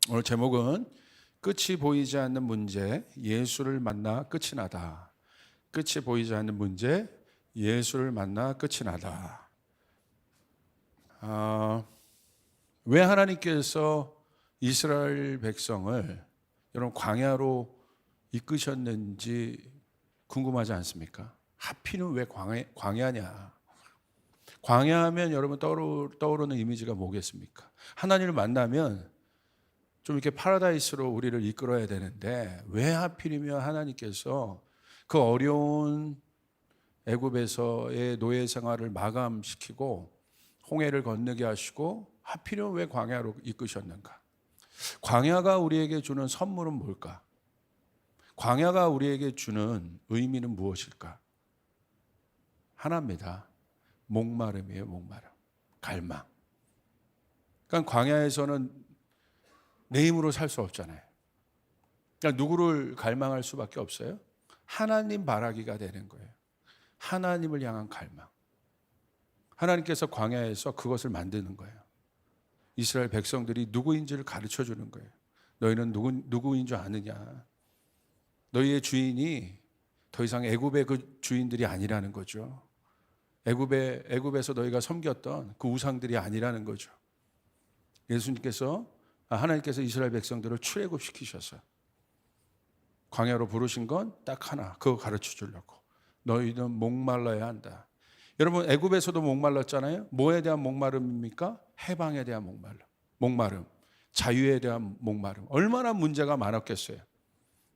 오늘 제목은 끝이 보이지 않는 문제, 예수를 만나 끝이 나다. 끝이 보이지 않는 문제, 예수를 만나 끝이 나다. 왜 하나님께서 이스라엘 백성을 여러분 광야로 이끄셨는지 궁금하지 않습니까? 하필은 왜 광야냐? 광야하면 여러분 떠오르는 이미지가 뭐겠습니까? 하나님을 만나면 좀 이렇게 파라다이스로 우리를 이끌어야 되는데 왜 하필이면 하나님께서 그 어려운 애굽에서의 노예 생활을 마감시키고 홍해를 건너게 하시고 하필이면 왜 광야로 이끄셨는가? 광야가 우리에게 주는 선물은 뭘까? 광야가 우리에게 주는 의미는 무엇일까? 하나입니다. 목마름이에요, 목마름. 갈망. 그러니까 광야에서는 내 힘으로 살 수 없잖아요. 그러니까 누구를 갈망할 수밖에 없어요? 하나님 바라기가 되는 거예요. 하나님을 향한 갈망. 하나님께서 광야에서 그것을 만드는 거예요. 이스라엘 백성들이 누구인지를 가르쳐 주는 거예요. 너희는 누구인 줄 아느냐? 너희의 주인이 더 이상 애굽의 그 주인들이 아니라는 거죠. 애굽에서 너희가 섬겼던 그 우상들이 아니라는 거죠. 하나님께서 이스라엘 백성들을 출애굽시키셔서 광야로 부르신 건 딱 하나, 그거 가르쳐 주려고. 너희는 목말라야 한다. 여러분 애굽에서도 목말랐잖아요. 뭐에 대한 목마름입니까? 해방에 대한 목마름, 자유에 대한 목마름. 얼마나 문제가 많았겠어요.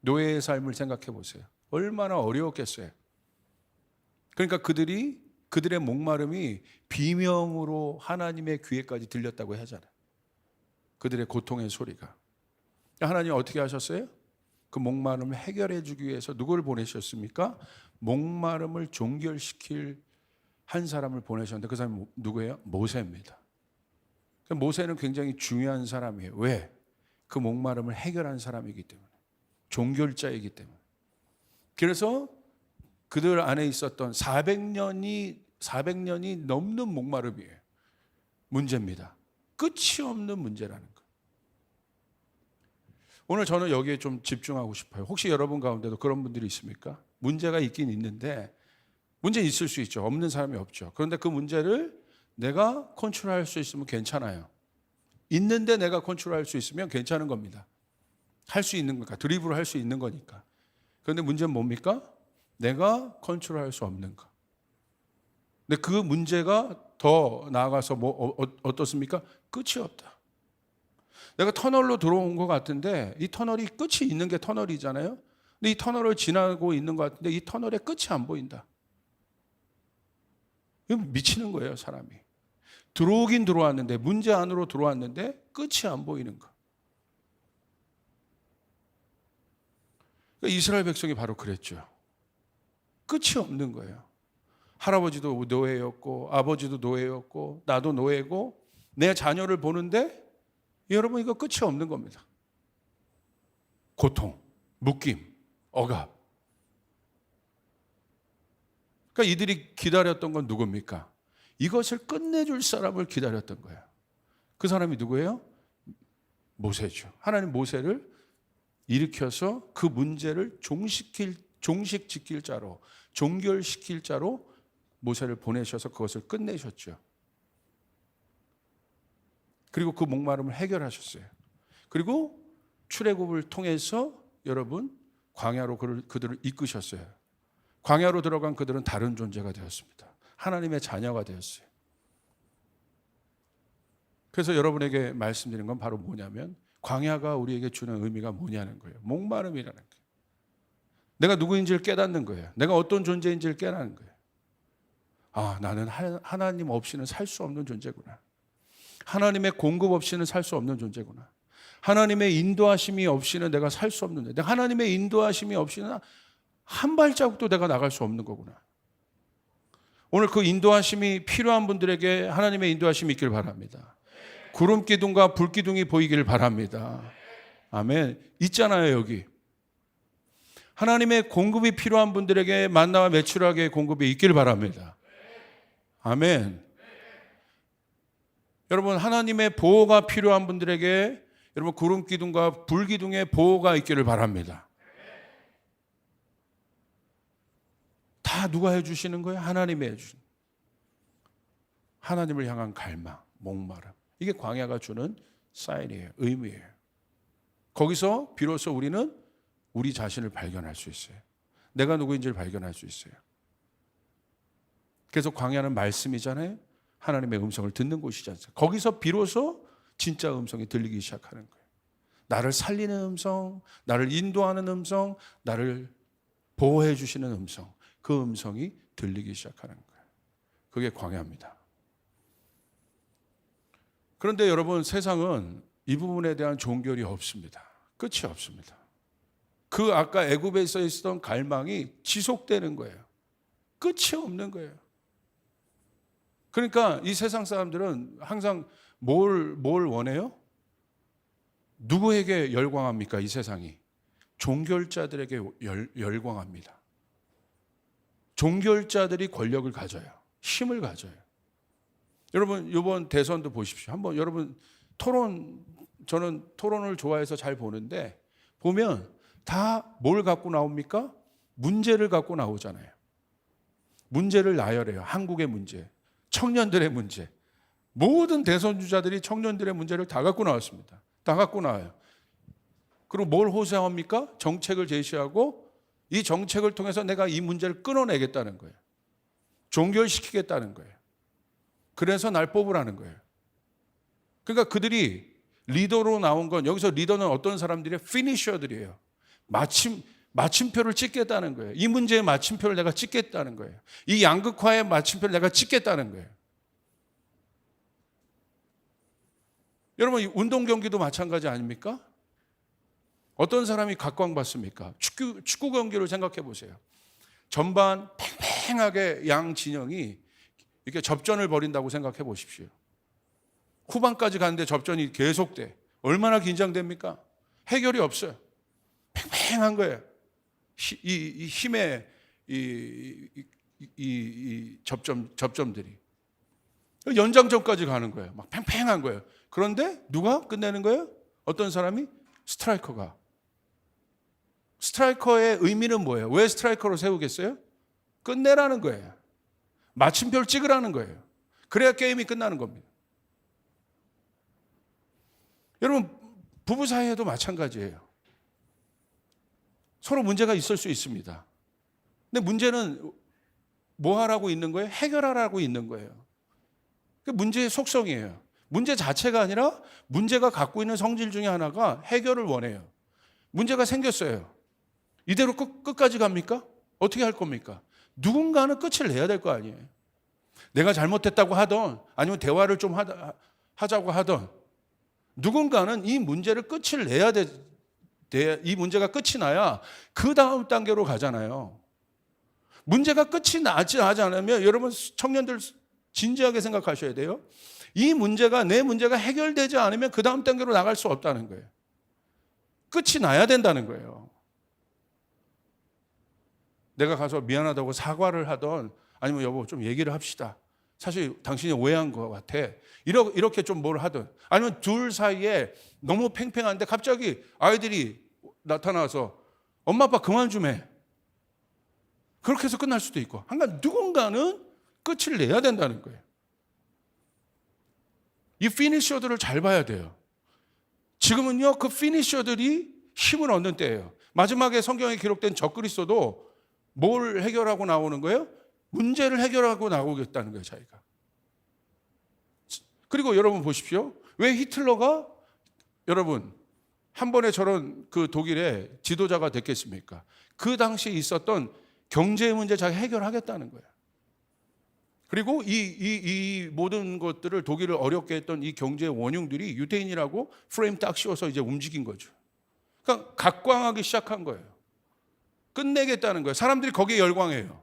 노예의 삶을 생각해 보세요. 얼마나 어려웠겠어요. 그러니까 그들의 목마름이 비명으로 하나님의 귀에까지 들렸다고 하잖아요. 그들의 고통의 소리가. 하나님 어떻게 하셨어요? 그 목마름을 해결해 주기 위해서 누구를 보내셨습니까? 목마름을 종결시킬 한 사람을 보내셨는데 그 사람이 누구예요? 모세입니다. 모세는 굉장히 중요한 사람이에요. 왜? 그 목마름을 해결한 사람이기 때문에. 종결자이기 때문에. 그래서 그들 안에 있었던 400년이 넘는 목마름이에요. 문제입니다. 끝이 없는 문제라는 거. 오늘 저는 여기에 좀 집중하고 싶어요. 혹시 여러분 가운데도 그런 분들이 있습니까? 문제가 있긴 있는데 문제 있을 수 있죠. 없는 사람이 없죠. 그런데 그 문제를 내가 컨트롤할 수 있으면 괜찮아요. 있는데 내가 컨트롤할 수 있으면 괜찮은 겁니다. 할 수 있는 거니까. 드리블을 할 수 있는 거니까. 그런데 문제는 뭡니까? 내가 컨트롤할 수 없는 거. 근데 그 문제가 더 나아가서 어떻습니까? 끝이 없다. 내가 터널로 들어온 것 같은데 이 터널이 끝이 있는 게 터널이잖아요. 근데 이 터널을 지나고 있는 것 같은데 이 터널의 끝이 안 보인다. 이건 미치는 거예요, 사람이. 들어오긴 들어왔는데 문제 안으로 들어왔는데 끝이 안 보이는 거. 그러니까 이스라엘 백성이 바로 그랬죠. 끝이 없는 거예요. 할아버지도 노예였고 아버지도 노예였고 나도 노예고 내 자녀를 보는데 여러분 이거 끝이 없는 겁니다. 고통, 묶임, 억압. 그러니까 이들이 기다렸던 건 누굽니까? 이것을 끝내줄 사람을 기다렸던 거예요. 그 사람이 누구예요? 모세죠. 하나님 모세를 일으켜서 그 문제를 종식시킬 자로, 종결시킬 자로 모세를 보내셔서 그것을 끝내셨죠. 그리고 그 목마름을 해결하셨어요. 그리고 출애굽을 통해서 여러분 광야로 그들을 이끄셨어요. 광야로 들어간 그들은 다른 존재가 되었습니다. 하나님의 자녀가 되었어요. 그래서 여러분에게 말씀드린 건 바로 뭐냐면 광야가 우리에게 주는 의미가 뭐냐는 거예요. 목마름이라는 거예요. 내가 누구인지를 깨닫는 거예요. 내가 어떤 존재인지를 깨닫는 거예요. 나는 하나님 없이는 살 수 없는 존재구나. 하나님의 공급 없이는 살 수 없는 존재구나. 하나님의 인도하심이 없이는 내가 살 수 없는 존재. 하나님의 인도하심이 없이는 한 발자국도 내가 나갈 수 없는 거구나. 오늘 그 인도하심이 필요한 분들에게 하나님의 인도하심이 있길 바랍니다. 구름 기둥과 불 기둥이 보이길 바랍니다. 아멘. 있잖아요, 여기. 하나님의 공급이 필요한 분들에게 만나와 메추라기의 공급이 있길 바랍니다. 아멘. 여러분 하나님의 보호가 필요한 분들에게 여러분 구름 기둥과 불 기둥의 보호가 있기를 바랍니다. 다 누가 해주시는 거예요? 하나님이 해주시는 거예요. 하나님을 향한 갈망, 목마름. 이게 광야가 주는 사인이에요. 의미예요. 거기서 비로소 우리는 우리 자신을 발견할 수 있어요. 내가 누구인지를 발견할 수 있어요. 그래서 광야는 말씀이잖아요. 하나님의 음성을 듣는 곳이지 않습니까? 거기서 비로소 진짜 음성이 들리기 시작하는 거예요. 나를 살리는 음성, 나를 인도하는 음성, 나를 보호해 주시는 음성, 그 음성이 들리기 시작하는 거예요. 그게 광야입니다. 그런데 여러분, 세상은 이 부분에 대한 종결이 없습니다. 끝이 없습니다. 그 아까 애굽에서 있었던 갈망이 지속되는 거예요. 끝이 없는 거예요. 그러니까 이 세상 사람들은 항상 뭘 원해요? 누구에게 열광합니까? 이 세상이 종결자들에게 열광합니다. 종결자들이 권력을 가져요. 힘을 가져요. 여러분 이번 대선도 보십시오. 한번 여러분 저는 토론을 좋아해서 잘 보는데 보면 다 뭘 갖고 나옵니까? 문제를 갖고 나오잖아요. 문제를 나열해요. 한국의 문제, 청년들의 문제. 모든 대선 주자들이 청년들의 문제를 다 갖고 나왔습니다. 다 갖고 나와요. 그리고 뭘 호소합니까? 정책을 제시하고 이 정책을 통해서 내가 이 문제를 끊어내겠다는 거예요. 종결시키겠다는 거예요. 그래서 날 뽑으라는 거예요. 그러니까 그들이 리더로 나온 건, 여기서 리더는 어떤 사람들이에요? 피니셔들이에요. 마침표를 찍겠다는 거예요. 이 문제의 마침표를 내가 찍겠다는 거예요. 이 양극화의 마침표를 내가 찍겠다는 거예요. 여러분, 운동 경기도 마찬가지 아닙니까? 어떤 사람이 각광받습니까? 축구 경기를 생각해 보세요. 전반 팽팽하게 양 진영이 이렇게 접전을 벌인다고 생각해 보십시오. 후반까지 가는데 접전이 계속돼. 얼마나 긴장됩니까? 해결이 없어요. 팽팽한 거예요. 이 힘의 이 접점들이 연장전까지 가는 거예요. 막 팽팽한 거예요. 그런데 누가 끝내는 거예요? 어떤 사람이? 스트라이커가. 스트라이커의 의미는 뭐예요? 왜 스트라이커로 세우겠어요? 끝내라는 거예요. 마침표를 찍으라는 거예요. 그래야 게임이 끝나는 겁니다. 여러분, 부부 사이에도 마찬가지예요. 서로 문제가 있을 수 있습니다. 근데 문제는 뭐 하라고 있는 거예요? 해결하라고 있는 거예요. 그게 문제의 속성이에요. 문제 자체가 아니라 문제가 갖고 있는 성질 중에 하나가 해결을 원해요. 문제가 생겼어요. 이대로 끝까지 갑니까? 어떻게 할 겁니까? 누군가는 끝을 내야 될 거 아니에요. 내가 잘못했다고 하던, 아니면 대화를 좀 하자고 하던, 누군가는 이 문제를 끝을 내야 이 문제가 끝이 나야 그 다음 단계로 가잖아요. 문제가 끝이 나지 않으면 여러분 청년들 진지하게 생각하셔야 돼요. 내 문제가 해결되지 않으면 그 다음 단계로 나갈 수 없다는 거예요. 끝이 나야 된다는 거예요. 내가 가서 미안하다고 사과를 하던, 아니면 여보 좀 얘기를 합시다. 사실 당신이 오해한 것 같아. 이렇게 좀 뭘 하든, 아니면 둘 사이에 너무 팽팽한데 갑자기 아이들이 나타나서 엄마 아빠 그만 좀 해. 그렇게 해서 끝날 수도 있고, 그러니까 누군가는 끝을 내야 된다는 거예요. 이 피니셔들을 잘 봐야 돼요. 지금은요, 그 피니셔들이 힘을 얻는 때예요. 마지막에 성경에 기록된 적그리스도도 뭘 해결하고 나오는 거예요? 문제를 해결하고 나오겠다는 거예요, 자기가. 그리고 여러분 보십시오. 왜 히틀러가 여러분 한 번에 저런 그 독일의 지도자가 됐겠습니까? 그 당시에 있었던 경제 문제 잘 해결하겠다는 거예요. 그리고 이 모든 것들을 독일을 어렵게 했던 이 경제의 원흉들이 유대인이라고 프레임 딱 씌워서 이제 움직인 거죠. 그러니까 각광하기 시작한 거예요. 끝내겠다는 거예요. 사람들이 거기에 열광해요.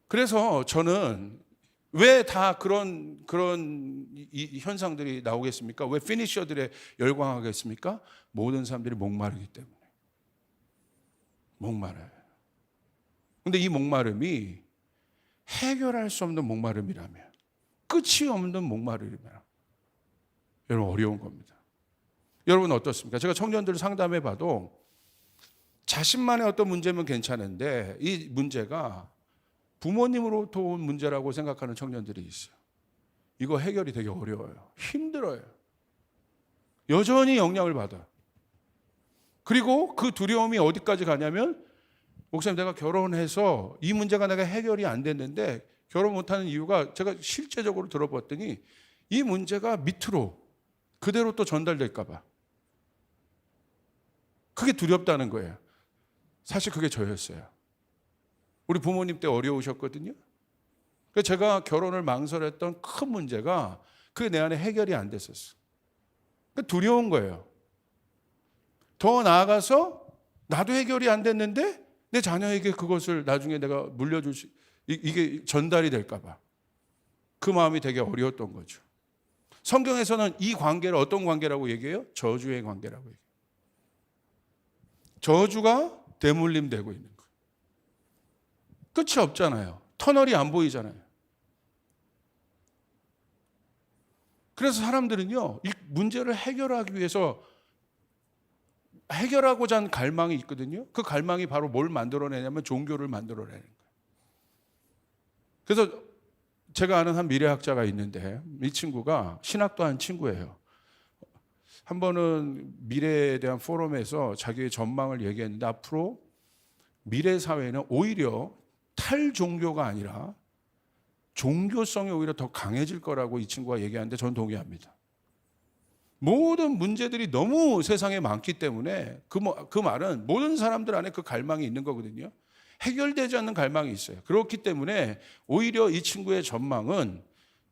그래서 저는 왜 다 그런 이 현상들이 나오겠습니까? 왜 피니셔들에 열광하겠습니까? 모든 사람들이 목마르기 때문에. 목마르요. 근데 이 목마름이 해결할 수 없는 목마름이라면, 끝이 없는 목마름이면 여러분 어려운 겁니다. 여러분 어떻습니까? 제가 청년들 상담해 봐도 자신만의 어떤 문제면 괜찮은데 이 문제가 부모님으로부터 온 문제라고 생각하는 청년들이 있어요. 이거 해결이 되게 어려워요. 힘들어요. 여전히 영향을 받아요. 그리고 그 두려움이 어디까지 가냐면 목사님 내가 결혼해서 이 문제가 내가 해결이 안 됐는데 결혼 못하는 이유가 제가 실제적으로 들어봤더니 이 문제가 밑으로 그대로 또 전달될까 봐. 그게 두렵다는 거예요. 사실 그게 저였어요. 우리 부모님 때 어려우셨거든요. 그래서 제가 결혼을 망설였던 큰 문제가 그게 내 안에 해결이 안 됐었어. 그러니까 두려운 거예요. 더 나아가서 나도 해결이 안 됐는데 내 자녀에게 그것을 나중에 내가 물려줄 수, 이게 전달이 될까 봐. 그 마음이 되게 어려웠던 거죠. 성경에서는 이 관계를 어떤 관계라고 얘기해요? 저주의 관계라고 얘기해요. 저주가 대물림되고 있는 거예요. 끝이 없잖아요. 터널이 안 보이잖아요. 그래서 사람들은요, 이 문제를 해결하기 위해서 해결하고자 하는 갈망이 있거든요. 그 갈망이 바로 뭘 만들어내냐면 종교를 만들어내는 거예요. 그래서 제가 아는 한 미래학자가 있는데 이 친구가 신학도 한 친구예요. 한 번은 미래에 대한 포럼에서 자기의 전망을 얘기했는데 앞으로 미래 사회는 오히려 탈종교가 아니라 종교성이 오히려 더 강해질 거라고 이 친구가 얘기하는데 전 동의합니다. 모든 문제들이 너무 세상에 많기 때문에 그 말은 모든 사람들 안에 그 갈망이 있는 거거든요. 해결되지 않는 갈망이 있어요. 그렇기 때문에 오히려 이 친구의 전망은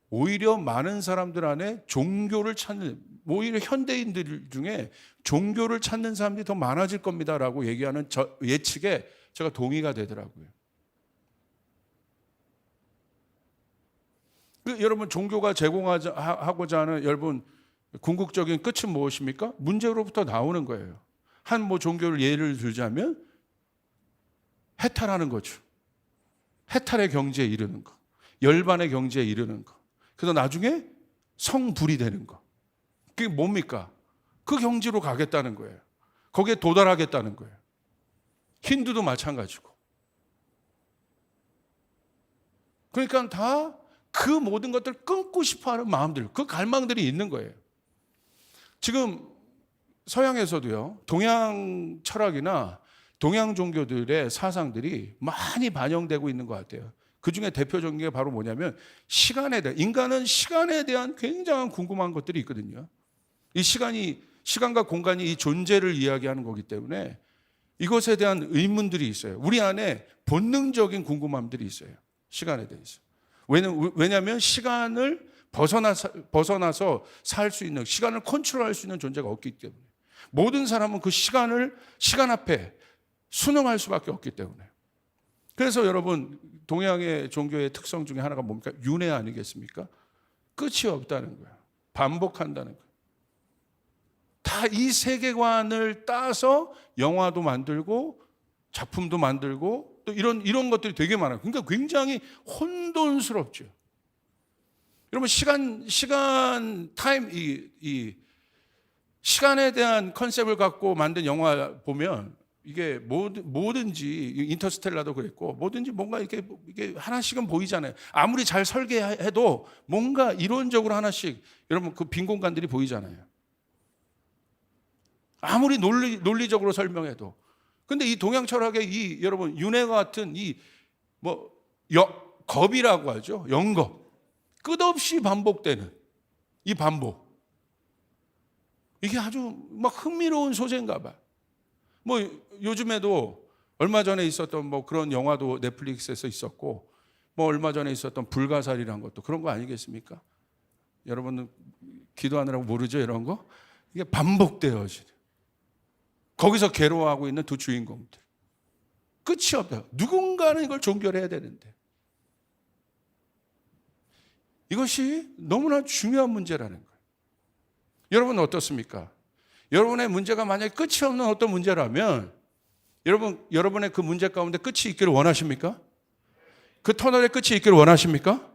오히려 많은 사람들 안에 종교를 찾는, 오히려 현대인들 중에 종교를 찾는 사람들이 더 많아질 겁니다라고 얘기하는 예측에 제가 동의가 되더라고요. 여러분 종교가 제공하고자 하는 여러분 궁극적인 끝은 무엇입니까? 문제로부터 나오는 거예요. 한 종교를 예를 들자면 해탈하는 거죠. 해탈의 경지에 이르는 거. 열반의 경지에 이르는 거. 그래서 나중에 성불이 되는 거. 그게 뭡니까? 그 경지로 가겠다는 거예요. 거기에 도달하겠다는 거예요. 힌두도 마찬가지고. 그러니까 다 그 모든 것들을 끊고 싶어하는 마음들, 그 갈망들이 있는 거예요. 지금 서양에서도요, 동양 철학이나 동양 종교들의 사상들이 많이 반영되고 있는 것 같아요. 그 중에 대표적인 게 바로 뭐냐면 인간은 시간에 대한 굉장한 궁금한 것들이 있거든요. 이 시간과 공간이 이 존재를 이야기하는 거기 때문에 이것에 대한 의문들이 있어요. 우리 안에 본능적인 궁금함들이 있어요. 시간에 대해서. 왜냐하면 시간을 벗어나서 살 수 있는, 시간을 컨트롤할 수 있는 존재가 없기 때문에. 모든 사람은 그 시간 앞에 순응할 수밖에 없기 때문에. 그래서 여러분 동양의 종교의 특성 중에 하나가 뭡니까? 윤회 아니겠습니까? 끝이 없다는 거예요. 반복한다는 거예요. 다 이 세계관을 따서 영화도 만들고 작품도 만들고 또 이런 것들이 되게 많아요. 그러니까 굉장히 혼돈스럽죠. 여러분 시간에 대한 컨셉을 갖고 만든 영화 보면 이게 뭐든지 인터스텔라도 그랬고 뭐든지 뭔가 이게 하나씩은 보이잖아요. 아무리 잘 설계해도 뭔가 이론적으로 하나씩 여러분 그 빈 공간들이 보이잖아요. 아무리 논리적으로 설명해도. 근데 이 동양 철학의 여러분 윤회와 같은 겁이라고 하죠. 영겁. 끝없이 반복되는 이 반복. 이게 아주 막 흥미로운 소재인가 봐. 요즘에도 얼마 전에 있었던 그런 영화도 넷플릭스에서 있었고 얼마 전에 있었던 불가사리라는 것도 그런 거 아니겠습니까? 여러분은 기도하느라고 모르죠, 이런 거? 이게 반복되어지는. 거기서 괴로워하고 있는 두 주인공들. 끝이 없다. 누군가는 이걸 종결해야 되는데. 이것이 너무나 중요한 문제라는 거예요. 여러분은 어떻습니까? 여러분의 문제가 만약에 끝이 없는 어떤 문제라면 여러분의 그 문제 가운데 끝이 있기를 원하십니까? 그 터널의 끝이 있기를 원하십니까?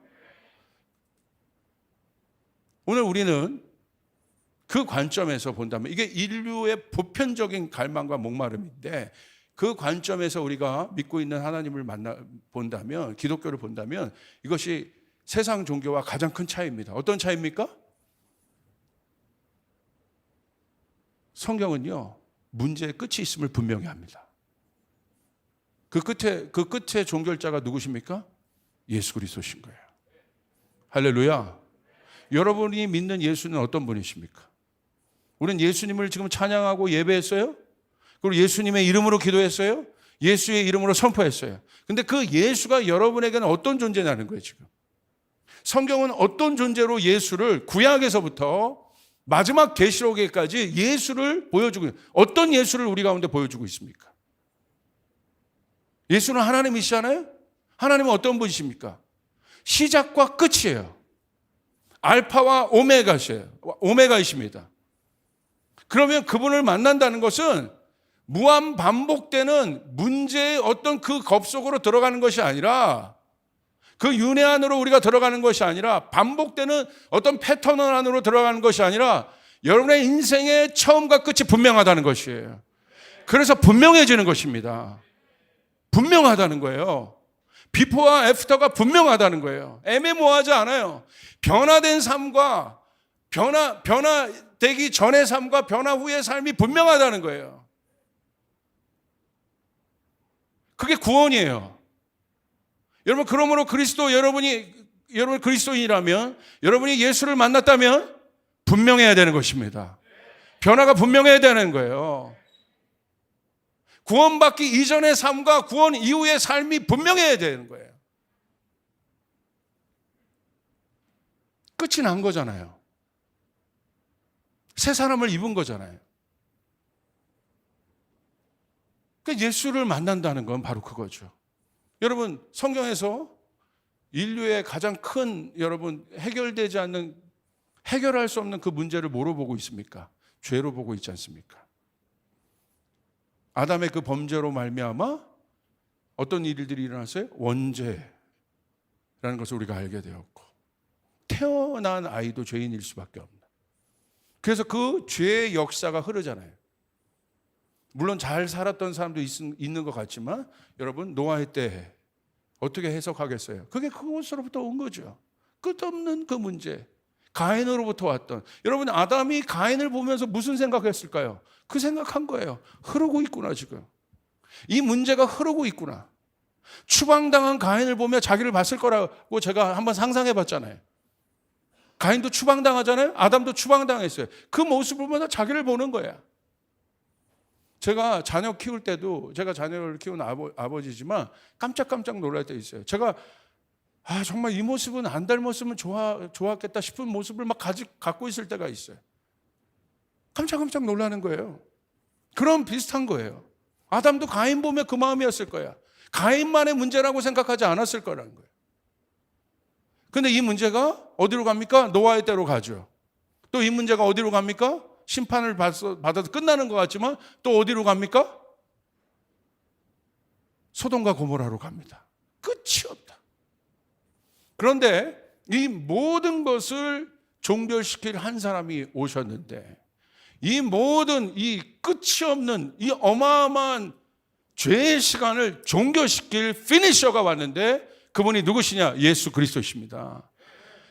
오늘 우리는 그 관점에서 본다면 이게 인류의 보편적인 갈망과 목마름인데 그 관점에서 우리가 믿고 있는 하나님을 본다면, 기독교를 본다면 이것이 세상 종교와 가장 큰 차이입니다. 어떤 차이입니까? 성경은요, 문제의 끝이 있음을 분명히 합니다. 그 끝에 종결자가 누구십니까? 예수 그리스도신 거예요. 할렐루야. 여러분이 믿는 예수는 어떤 분이십니까? 우리는 예수님을 지금 찬양하고 예배했어요. 그리고 예수님의 이름으로 기도했어요. 예수의 이름으로 선포했어요. 근데 그 예수가 여러분에게는 어떤 존재냐는 거예요, 지금. 성경은 어떤 존재로 예수를 구약에서부터 마지막 계시록에까지 예수를 보여주고 있어요. 어떤 예수를 우리 가운데 보여주고 있습니까? 예수는 하나님이시잖아요. 하나님은 어떤 분이십니까? 시작과 끝이에요. 알파와 오메가이십니다. 그러면 그분을 만난다는 것은 무한 반복되는 문제의 어떤 그 겁 속으로 들어가는 것이 아니라, 그 윤회 안으로 우리가 들어가는 것이 아니라, 반복되는 어떤 패턴 안으로 들어가는 것이 아니라 여러분의 인생의 처음과 끝이 분명하다는 것이에요. 그래서 분명해지는 것입니다. 분명하다는 거예요. 비포와 애프터가 분명하다는 거예요. 애매모호하지 않아요. 변화된 삶과 변화되기 전의 삶과 변화 후의 삶이 분명하다는 거예요. 그게 구원이에요. 여러분, 그러므로 여러분 그리스도인이라면, 여러분이 예수를 만났다면 분명해야 되는 것입니다. 변화가 분명해야 되는 거예요. 구원받기 이전의 삶과 구원 이후의 삶이 분명해야 되는 거예요. 끝이 난 거잖아요. 새 사람을 입은 거잖아요. 그러니까 예수를 만난다는 건 바로 그거죠. 여러분, 성경에서 인류의 가장 큰, 여러분, 해결되지 않는, 해결할 수 없는 그 문제를 뭐로 보고 있습니까? 죄로 보고 있지 않습니까? 아담의 그 범죄로 말미암아 어떤 일들이 일어났어요? 원죄라는 것을 우리가 알게 되었고, 태어난 아이도 죄인일 수밖에 없는. 그래서 그 죄의 역사가 흐르잖아요. 물론 잘 살았던 사람도 있는 것 같지만, 여러분, 노아의 때 어떻게 해석하겠어요? 그게 그것으로부터 온 거죠. 끝없는 그 문제, 가인으로부터 왔던. 여러분, 아담이 가인을 보면서 무슨 생각했을까요? 그 생각한 거예요. 흐르고 있구나, 지금. 이 문제가 흐르고 있구나. 추방당한 가인을 보며 자기를 봤을 거라고 제가 한번 상상해 봤잖아요. 가인도 추방당하잖아요. 아담도 추방당했어요. 그 모습을 보면서 자기를 보는 거야. 제가 자녀 키울 때도, 제가 자녀를 키우는 아버지지만 깜짝깜짝 놀랄 때 있어요. 제가 정말 이 모습은 안 닮았으면 좋았겠다 싶은 모습을 막 갖고 있을 때가 있어요. 깜짝깜짝 놀라는 거예요. 그런 비슷한 거예요. 아담도 가인 보면 그 마음이었을 거야. 가인만의 문제라고 생각하지 않았을 거라는 거예요. 근데 이 문제가 어디로 갑니까? 노아의 때로 가죠. 또 이 문제가 어디로 갑니까? 심판을 받아서 끝나는 것 같지만 또 어디로 갑니까? 소돔과 고모라로 갑니다. 끝이 없다. 그런데 이 모든 것을 종결시킬 한 사람이 오셨는데, 이 모든 이 끝이 없는 이 어마어마한 죄의 시간을 종결시킬 피니셔가 왔는데, 그분이 누구시냐? 예수 그리스도이십니다.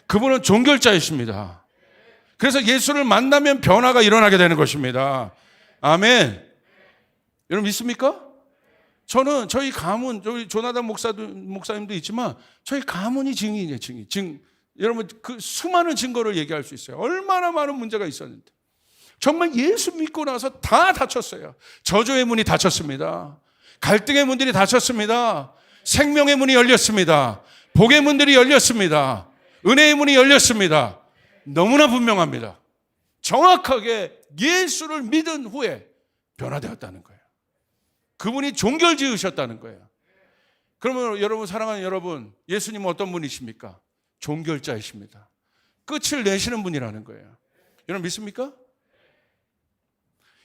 그분은 종결자이십니다. 그래서 예수를 만나면 변화가 일어나게 되는 것입니다. 아멘. 여러분 믿습니까? 저는 저희 가문, 저희 조나단 목사님도 있지만 저희 가문이 증인이에요. 증인. 여러분 그 수많은 증거를 얘기할 수 있어요. 얼마나 많은 문제가 있었는데 정말 예수 믿고 나서 다 닫혔어요. 저주의 문이 닫혔습니다. 갈등의 문들이 닫혔습니다. 생명의 문이 열렸습니다. 복의 문들이 열렸습니다. 은혜의 문이 열렸습니다. 너무나 분명합니다. 정확하게 예수를 믿은 후에 변화되었다는 거예요. 그분이 종결 지으셨다는 거예요. 그러면 여러분, 사랑하는 여러분, 예수님은 어떤 분이십니까? 종결자이십니다. 끝을 내시는 분이라는 거예요. 여러분 믿습니까?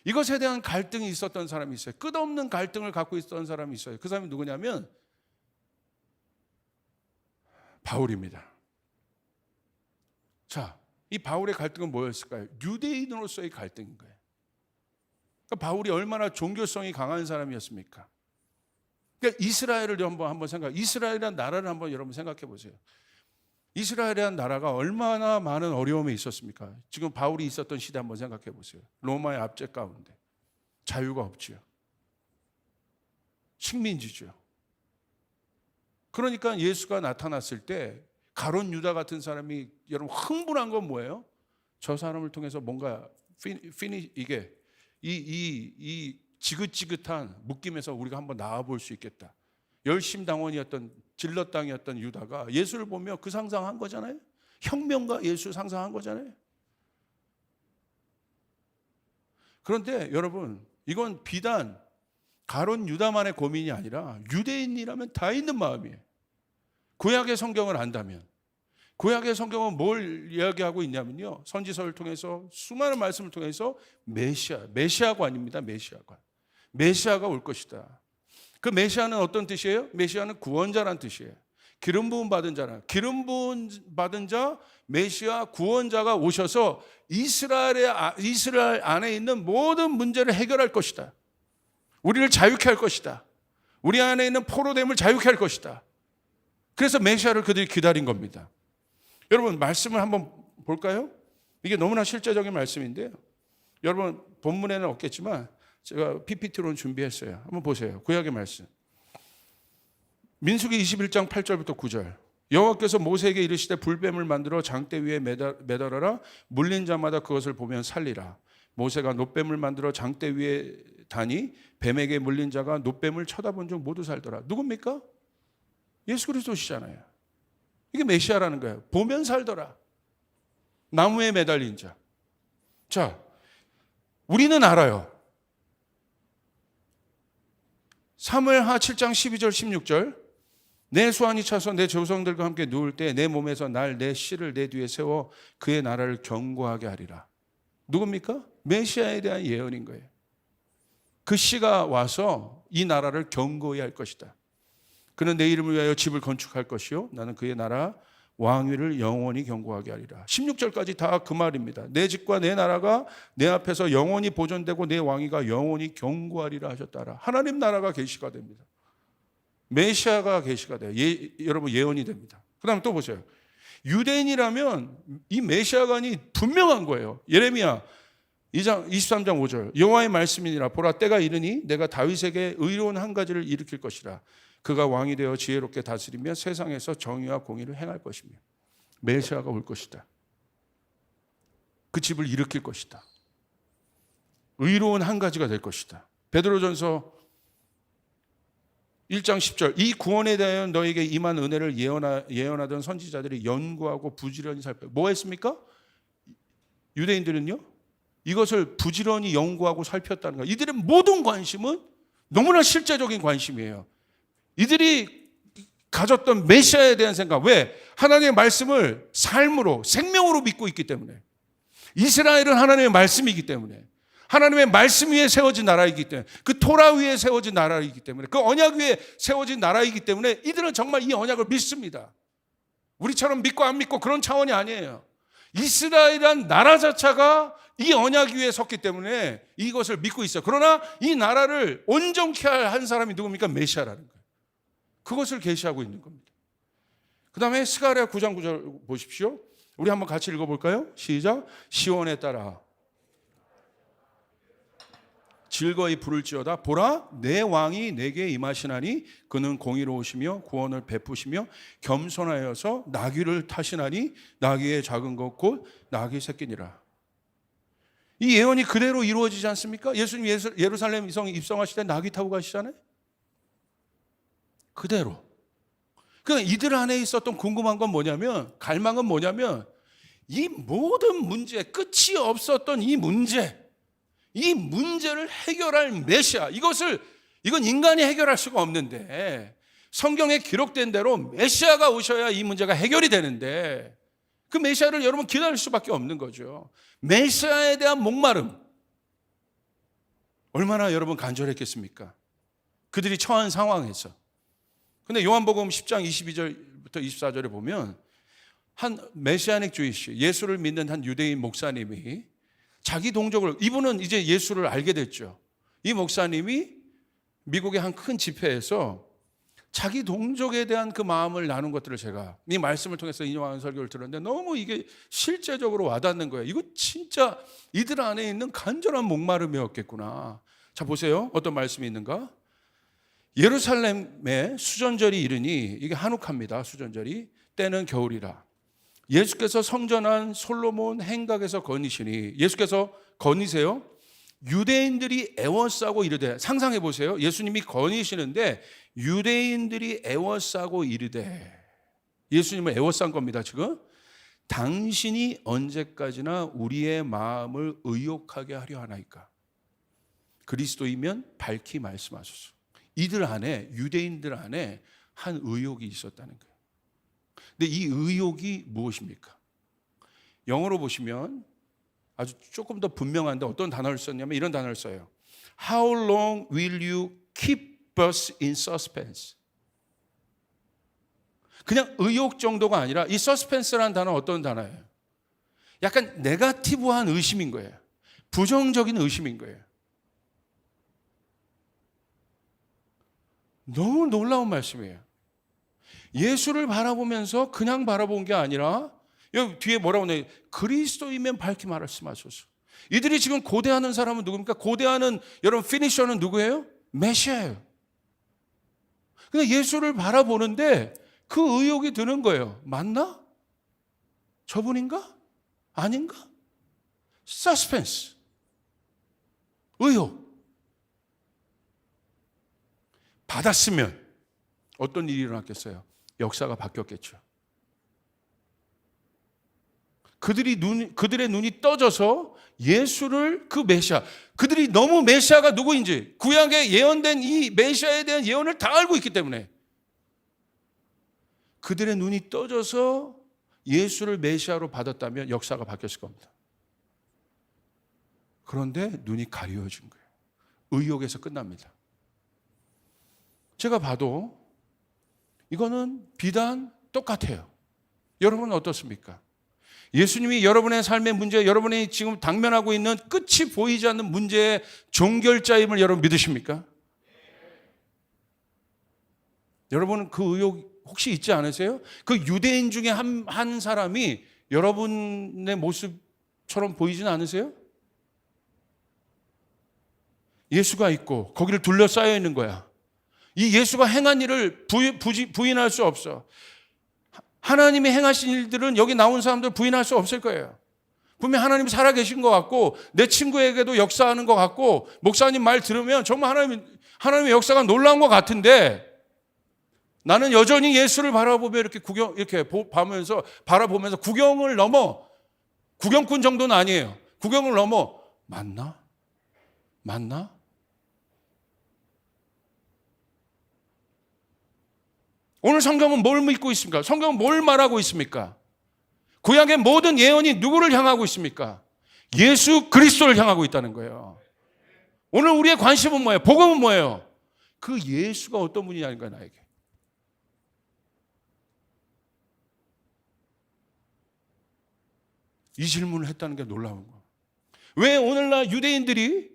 이것에 대한 갈등이 있었던 사람이 있어요. 끝없는 갈등을 갖고 있었던 사람이 있어요. 그 사람이 누구냐면 바울입니다. 자, 이 바울의 갈등은 뭐였을까요? 유대인으로서의 갈등인 거예요. 그러니까 바울이 얼마나 종교성이 강한 사람이었습니까? 그러니까 이스라엘을 한번 이스라엘이라는 나라를 한번 여러분 생각해 보세요. 이스라엘이라는 나라가 얼마나 많은 어려움이 있었습니까? 지금 바울이 있었던 시대 한번 생각해 보세요. 로마의 압제 가운데 자유가 없지요. 식민지죠. 그러니까 예수가 나타났을 때 가룟 유다 같은 사람이 여러분 흥분한 건 뭐예요? 저 사람을 통해서 뭔가 이게 이 지긋지긋한 묶임에서 우리가 한번 나와볼 수 있겠다. 열심당원이었던 질럿 땅이었던 유다가 예수를 보며 그 상상한 거잖아요. 혁명가 예수 상상한 거잖아요. 그런데 여러분 이건 비단 가룟 유다만의 고민이 아니라 유대인이라면 다 있는 마음이에요. 구약의 성경을 안다면. 구약의 성경은 뭘 이야기하고 있냐면요, 선지서를 통해서 수많은 말씀을 통해서 메시아가 아닙니다. 메시아가 올 것이다. 그 메시아는 어떤 뜻이에요? 메시아는 구원자란 뜻이에요. 기름 부음 받은 자라. 기름 부음 받은 자, 메시아 구원자가 오셔서 이스라엘 안에 있는 모든 문제를 해결할 것이다. 우리를 자유케 할 것이다. 우리 안에 있는 포로됨을 자유케 할 것이다. 그래서 메시아를 그들이 기다린 겁니다. 여러분 말씀을 한번 볼까요? 이게 너무나 실제적인 말씀인데요. 여러분 본문에는 없겠지만 제가 PPT로 준비했어요. 한번 보세요. 구약의 말씀. 민수기 21장 8절부터 9절. 여호와께서 모세에게 이르시되 불뱀을 만들어 장대 위에 매달아라. 물린 자마다 그것을 보면 살리라. 모세가 놋뱀을 만들어 장대 위에 다니 뱀에게 물린 자가 놋뱀을 쳐다본 중 모두 살더라. 누굽니까? 예수 그리스도시잖아요. 이게 메시아라는 거예요. 보면 살더라. 나무에 매달린 자. 자, 우리는 알아요. 사무엘하 7장 12절 16절. 내 수완이 차서 내 조상들과 함께 누울 때 내 몸에서 내 씨를 내 뒤에 세워 그의 나라를 견고하게 하리라. 누굽니까? 메시아에 대한 예언인 거예요. 그 씨가 와서 이 나라를 견고히 할 것이다. 그는 내 이름을 위하여 집을 건축할 것이요 나는 그의 나라 왕위를 영원히 견고하게 하리라. 16절까지 다 그 말입니다. 내 집과 내 나라가 내 앞에서 영원히 보존되고 내 왕위가 영원히 견고하리라 하셨다라. 하나님 나라가 계시가 됩니다. 메시아가 계시가 돼요. 여러분 예언이 됩니다. 그 다음에 또 보세요. 유대인이라면 이 메시아관이 분명한 거예요. 예레미야 2장 23장 5절. 여호와의 말씀이니라. 보라 때가 이르니 내가 다윗에게 의로운 한 가지를 일으킬 것이라. 그가 왕이 되어 지혜롭게 다스리며 세상에서 정의와 공의를 행할 것이며 메시아가 올 것이다. 그 집을 일으킬 것이다. 의로운 한 가지가 될 것이다. 베드로전서 1장 10절. 이 구원에 대하여 너에게 임한 은혜를 예언하던 선지자들이 연구하고 부지런히 살펴. 뭐 했습니까? 유대인들은요, 이것을 부지런히 연구하고 살폈다는 거예요. 이들의 모든 관심은 너무나 실제적인 관심이에요. 이들이 가졌던 메시아에 대한 생각. 왜? 하나님의 말씀을 삶으로, 생명으로 믿고 있기 때문에. 이스라엘은 하나님의 말씀이기 때문에. 하나님의 말씀 위에 세워진 나라이기 때문에. 그 토라 위에 세워진 나라이기 때문에. 그 언약 위에 세워진 나라이기 때문에 이들은 정말 이 언약을 믿습니다. 우리처럼 믿고 안 믿고 그런 차원이 아니에요. 이스라엘이란 나라 자체가 이 언약 위에 섰기 때문에 이것을 믿고 있어요. 그러나 이 나라를 온전케 할 한 사람이 누굽니까? 메시아라는 거예요. 그것을 계시하고 있는 겁니다. 그 다음에 스가랴 9장 9절 보십시오. 우리 한번 같이 읽어볼까요? 시작. 시온에 따라 즐거이 부를지어다. 보라 내 왕이 내게 임하시나니 그는 공의로우시며 구원을 베푸시며 겸손하여서 나귀를 타시나니 나귀의 작은 것 곧 나귀 새끼니라. 이 예언이 그대로 이루어지지 않습니까? 예수님 예루살렘 성에 입성하실 때 나귀 타고 가시잖아요. 그대로. 그러니까 이들 안에 있었던 궁금한 건 뭐냐면, 갈망은 뭐냐면, 이 모든 문제, 끝이 없었던 이 문제를 해결할 메시아, 이건 인간이 해결할 수가 없는데, 성경에 기록된 대로 메시아가 오셔야 이 문제가 해결이 되는데, 그 메시아를 여러분 기다릴 수밖에 없는 거죠. 메시아에 대한 목마름, 얼마나 여러분 간절했겠습니까? 그들이 처한 상황에서. 근데 요한복음 10장 22절부터 24절에 보면 한 메시아닉 주이시, 예수를 믿는 한 유대인 목사님이 자기 동족을, 이분은 이제 예수를 알게 됐죠. 이 목사님이 미국의 한 큰 집회에서 자기 동족에 대한 그 마음을 나눈 것들을 제가 이 말씀을 통해서 인용하는 설교를 들었는데 너무 이게 실제적으로 와닿는 거예요. 이거 진짜 이들 안에 있는 간절한 목마름이었겠구나. 자, 보세요. 어떤 말씀이 있는가? 예루살렘에 수전절이 이르니, 이게 한옥합니다. 수전절이. 때는 겨울이라. 예수께서 성전한 솔로몬 행각에서 거니시니, 예수께서 거니세요. 유대인들이 애워싸고 이르되, 상상해 보세요. 예수님이 거니시는데 유대인들이 애워싸고 이르되, 예수님을 애워싼 겁니다. 지금 당신이 언제까지나 우리의 마음을 의욕하게 하려 하나이까? 그리스도이면 밝히 말씀하소서. 이들 안에, 유대인들 안에 한 의욕이 있었다는 거예요. 근데 이 의욕이 무엇입니까? 영어로 보시면 아주 조금 더 분명한데 어떤 단어를 썼냐면 이런 단어를 써요. How long will you keep us in suspense? 그냥 의욕 정도가 아니라 이 서스펜스라는 단어는 어떤 단어예요? 약간 네거티브한 의심인 거예요. 부정적인 의심인 거예요. 너무 놀라운 말씀이에요. 예수를 바라보면서 그냥 바라본 게 아니라 여기 뒤에 뭐라고 하냐? 그리스도이면 밝히 말씀하소서. 이들이 지금 고대하는 사람은 누굽니까? 고대하는 여러분 피니셔는 누구예요? 메시아예요. 근데 예수를 바라보는데 그 의욕이 드는 거예요. 맞나? 저분인가? 아닌가? 서스펜스. 의욕. 받았으면 어떤 일이 일어났겠어요? 역사가 바뀌었겠죠. 그들의 눈이 떠져서 예수를, 그 메시아, 그들이 너무 메시아가 누구인지, 구약에 예언된 이 메시아에 대한 예언을 다 알고 있기 때문에 그들의 눈이 떠져서 예수를 메시아로 받았다면 역사가 바뀌었을 겁니다. 그런데 눈이 가려워진 거예요. 의욕에서 끝납니다. 제가 봐도 이거는 비단 똑같아요. 여러분은 어떻습니까? 예수님이 여러분의 삶의 문제, 여러분이 지금 당면하고 있는 끝이 보이지 않는 문제의 종결자임을 여러분 믿으십니까? 여러분은 그 의욕 혹시 있지 않으세요? 그 유대인 중에 한 사람이 여러분의 모습처럼 보이지는 않으세요? 예수가 있고 거기를 둘러싸여 있는 거야. 이 예수가 행한 일을 부인할 수 없어. 하나님이 행하신 일들은 여기 나온 사람들 부인할 수 없을 거예요. 분명 하나님이 살아계신 것 같고 내 친구에게도 역사하는 것 같고 목사님 말 들으면 정말 하나님의 역사가 놀라운 것 같은데 나는 여전히 예수를 바라보며 이렇게 바라보면서 구경을 넘어, 구경꾼 정도는 아니에요. 구경을 넘어 맞나? 오늘 성경은 뭘 믿고 있습니까? 성경은 뭘 말하고 있습니까? 구약의 모든 예언이 누구를 향하고 있습니까? 예수 그리스도를 향하고 있다는 거예요. 오늘 우리의 관심은 뭐예요? 복음은 뭐예요? 그 예수가 어떤 분이냐는 거예요, 나에게. 이 질문을 했다는 게 놀라운 거예요. 왜 오늘날 유대인들이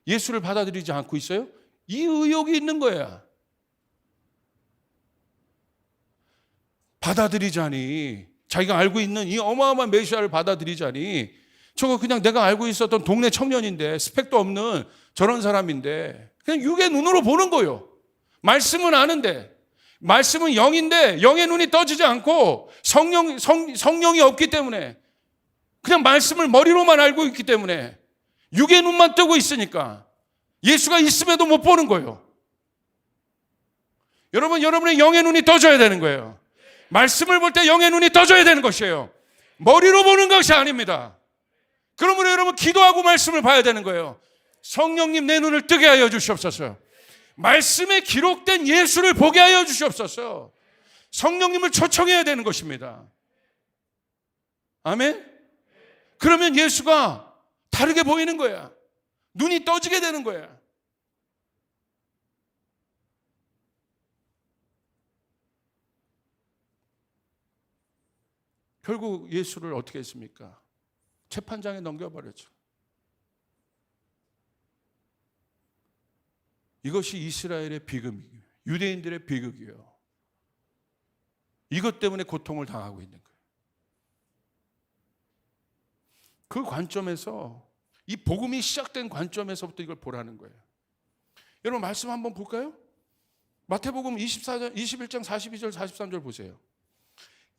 예수를 받아들이지 않고 있어요? 이 의욕이 있는 거야. 받아들이자니, 자기가 알고 있는 이 어마어마한 메시아를 받아들이자니, 저거 그냥 내가 알고 있었던 동네 청년인데 스펙도 없는 저런 사람인데 그냥 육의 눈으로 보는 거예요. 말씀은 아는데, 말씀은 영인데 영의 눈이 떠지지 않고 성령이 없기 때문에 그냥 말씀을 머리로만 알고 있기 때문에 육의 눈만 뜨고 있으니까 예수가 있음에도 못 보는 거예요. 여러분의 영의 눈이 떠져야 되는 거예요. 말씀을 볼 때 영의 눈이 떠져야 되는 것이에요. 머리로 보는 것이 아닙니다. 그러므로 여러분 기도하고 말씀을 봐야 되는 거예요. 성령님 내 눈을 뜨게 하여 주시옵소서. 말씀에 기록된 예수를 보게 하여 주시옵소서. 성령님을 초청해야 되는 것입니다. 아멘? 그러면 예수가 다르게 보이는 거야. 눈이 떠지게 되는 거야. 결국 예수를 어떻게 했습니까? 재판장에 넘겨버렸죠. 이것이 이스라엘의 비극이에요. 유대인들의 비극이에요. 이것 때문에 고통을 당하고 있는 거예요. 그 관점에서, 이 복음이 시작된 관점에서부터 이걸 보라는 거예요. 여러분 말씀 한번 볼까요? 마태복음 21장 42절 43절 보세요.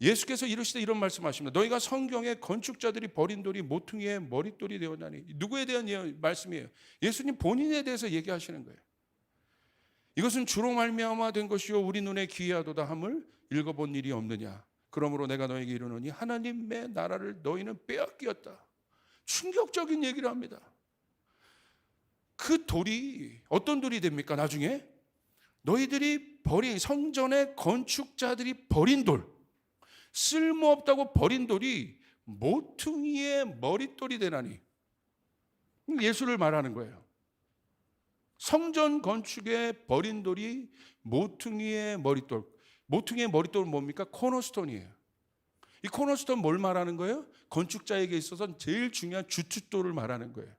예수께서 이르시되 이런 말씀하십니다. 너희가 성경에 건축자들이 버린 돌이 모퉁이의 머릿돌이 되었나니. 누구에 대한 말씀이에요? 예수님 본인에 대해서 얘기하시는 거예요. 이것은 주로 말미암아 된 것이요 우리 눈에 기이하도다 함을 읽어본 일이 없느냐. 그러므로 내가 너에게 이르노니 하나님의 나라를 너희는 빼앗기었다. 충격적인 얘기를 합니다. 그 돌이 어떤 돌이 됩니까? 나중에 너희들이 버린, 성전의 건축자들이 버린 돌, 쓸모없다고 버린 돌이 모퉁이의 머릿돌이 되나니. 예수를 말하는 거예요. 성전 건축에 버린 돌이 모퉁이의 머릿돌. 모퉁이의 머릿돌은 뭡니까? 코너스톤이에요. 이 코너스톤 뭘 말하는 거예요? 건축자에게 있어서는 제일 중요한 주춧돌을 말하는 거예요.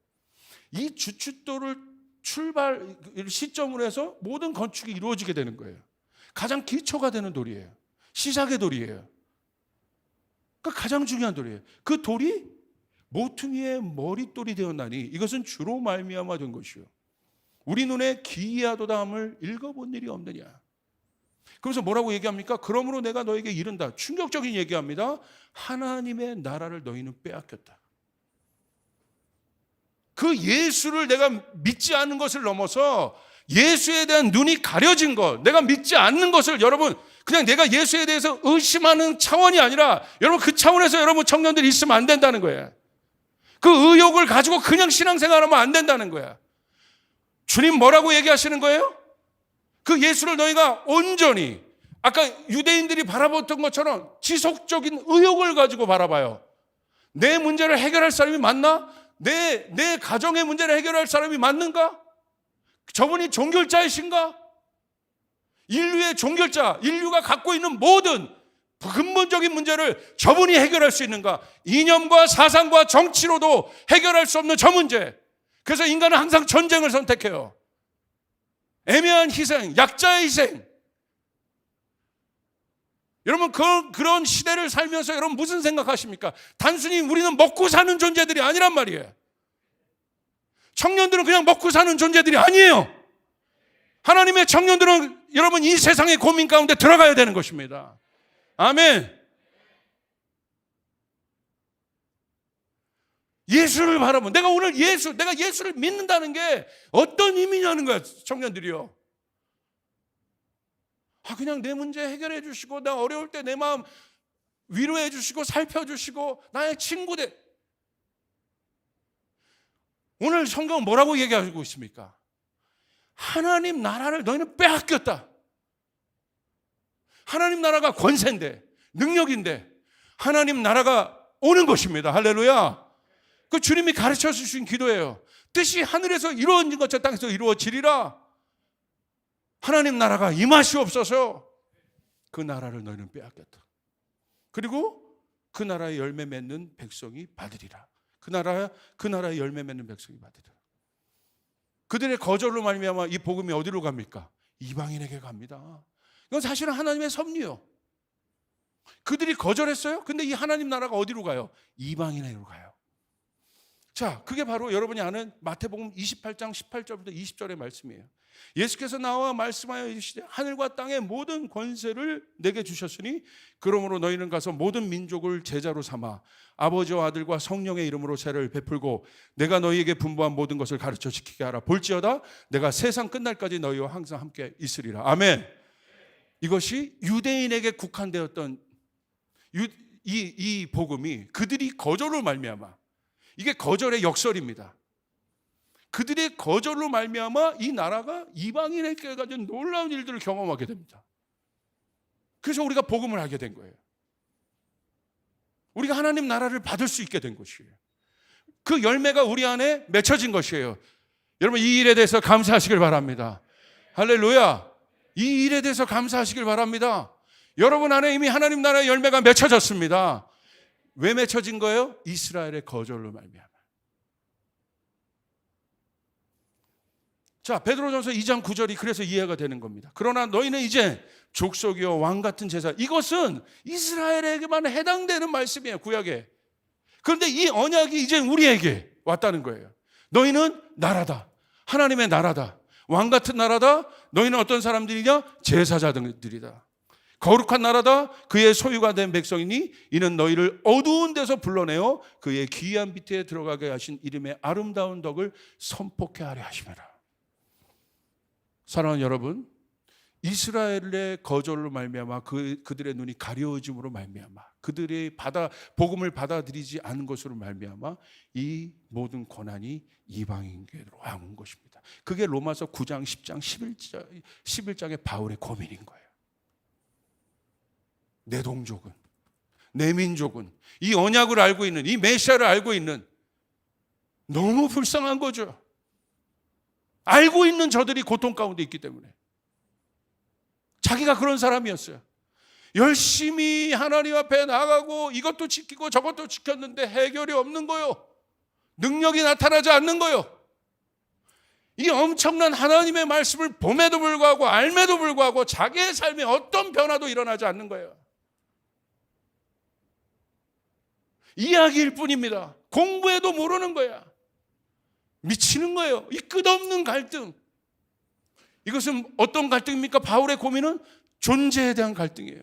이 주춧돌을 출발 시점으로 해서 모든 건축이 이루어지게 되는 거예요. 가장 기초가 되는 돌이에요. 시작의 돌이에요. 그러니까 가장 중요한 돌이에요. 그 돌이 모퉁이의 머릿돌이 되었나니 이것은 주로 말미암아 된 것이요 우리 눈에 기이하도다 함을 읽어본 일이 없느냐. 그래서 뭐라고 얘기합니까? 그러므로 내가 너에게 이른다. 충격적인 얘기합니다. 하나님의 나라를 너희는 빼앗겼다. 그 예수를 내가 믿지 않는 것을 넘어서 예수에 대한 눈이 가려진 것, 내가 믿지 않는 것을, 여러분 그냥 내가 예수에 대해서 의심하는 차원이 아니라 여러분 그 차원에서 여러분 청년들이 있으면 안 된다는 거예요. 그 의욕을 가지고 그냥 신앙생활하면 안 된다는 거야. 주님 뭐라고 얘기하시는 거예요? 그 예수를 너희가 온전히 아까 유대인들이 바라봤던 것처럼 지속적인 의욕을 가지고 바라봐요. 내 문제를 해결할 사람이 맞나? 내 가정의 문제를 해결할 사람이 맞는가? 저분이 종결자이신가? 인류의 종결자, 인류가 갖고 있는 모든 근본적인 문제를 저분이 해결할 수 있는가? 이념과 사상과 정치로도 해결할 수 없는 저 문제. 그래서 인간은 항상 전쟁을 선택해요. 애매한 희생, 약자의 희생. 여러분 그런 시대를 살면서 여러분 무슨 생각하십니까? 단순히 우리는 먹고 사는 존재들이 아니란 말이에요. 청년들은 그냥 먹고 사는 존재들이 아니에요. 하나님의 청년들은 여러분 이 세상의 고민 가운데 들어가야 되는 것입니다. 아멘. 예수를 바라보면 내가 예수를 믿는다는 게 어떤 의미냐는 거야, 청년들이요. 그냥 내 문제 해결해 주시고 나 어려울 때 내 마음 위로해 주시고 살펴주시고 나의 친구 돼. 오늘 성경은 뭐라고 얘기하고 있습니까? 하나님 나라를 너희는 빼앗겼다. 하나님 나라가 권세인데, 능력인데 하나님 나라가 오는 것입니다. 할렐루야. 그 주님이 가르쳐 주신 기도예요. 뜻이 하늘에서 이루어진 것처럼 땅에서 이루어지리라. 하나님 나라가 임하시옵소서. 그 나라를 너희는 빼앗겼다. 그리고 그 나라의 열매 맺는 백성이 받으리라. 그 나라의 열매 맺는 백성이 받으리라. 그들의 거절로 말미암아 이 복음이 어디로 갑니까? 이방인에게 갑니다. 이건 사실은 하나님의 섭리요. 그들이 거절했어요. 근데 이 하나님 나라가 어디로 가요? 이방인에게로 가요. 자, 그게 바로 여러분이 아는 마태복음 28장 18절부터 20절의 말씀이에요. 예수께서 나와 말씀하여 이르시되 하늘과 땅의 모든 권세를 내게 주셨으니 그러므로 너희는 가서 모든 민족을 제자로 삼아 아버지와 아들과 성령의 이름으로 세례를 베풀고 내가 너희에게 분부한 모든 것을 가르쳐 지키게 하라. 볼지어다 내가 세상 끝날까지 너희와 항상 함께 있으리라. 아멘. 이것이 유대인에게 국한되었던 이 복음이 그들이 거절로 말미암아, 이게 거절의 역설입니다. 그들의 거절로 말미암아 이 나라가 이방인에게 가진 놀라운 일들을 경험하게 됩니다. 그래서 우리가 복음을 하게 된 거예요. 우리가 하나님 나라를 받을 수 있게 된 것이에요. 그 열매가 우리 안에 맺혀진 것이에요. 여러분 이 일에 대해서 감사하시길 바랍니다. 할렐루야. 이 일에 대해서 감사하시길 바랍니다. 여러분 안에 이미 하나님 나라의 열매가 맺혀졌습니다. 왜 맺혀진 거예요? 이스라엘의 거절로 말미암아. 자, 베드로전서 2장 9절이 그래서 이해가 되는 겁니다. 그러나 너희는 이제 족속이요 왕 같은 제사. 이것은 이스라엘에게만 해당되는 말씀이에요, 구약에. 그런데 이 언약이 이제 우리에게 왔다는 거예요. 너희는 나라다. 하나님의 나라다. 왕 같은 나라다. 너희는 어떤 사람들이냐? 제사자들이다. 거룩한 나라다. 그의 소유가 된 백성이니 이는 너희를 어두운 데서 불러내어 그의 기이한 빛에 들어가게 하신 이름의 아름다운 덕을 선포케 하려 하심이라. 사랑하는 여러분, 이스라엘의 거절로 말미암아 그들의 눈이 가려워짐으로 말미암아 그들의 복음을 받아들이지 않은 것으로 말미암아 이 모든 고난이 이방인에게로 온 것입니다. 그게 로마서 9장 10장 11장의 바울의 고민인 거예요. 내 동족은, 내 민족은 이 언약을 알고 있는, 이 메시아를 알고 있는, 너무 불쌍한 거죠. 알고 있는 저들이 고통 가운데 있기 때문에. 자기가 그런 사람이었어요. 열심히 하나님 앞에 나가고 이것도 지키고 저것도 지켰는데 해결이 없는 거요. 능력이 나타나지 않는 거요. 이 엄청난 하나님의 말씀을 봄에도 불구하고 알매도 불구하고 자기의 삶에 어떤 변화도 일어나지 않는 거예요. 이야기일 뿐입니다. 공부해도 모르는 거야. 미치는 거예요. 이 끝없는 갈등. 이것은 어떤 갈등입니까? 바울의 고민은 존재에 대한 갈등이에요.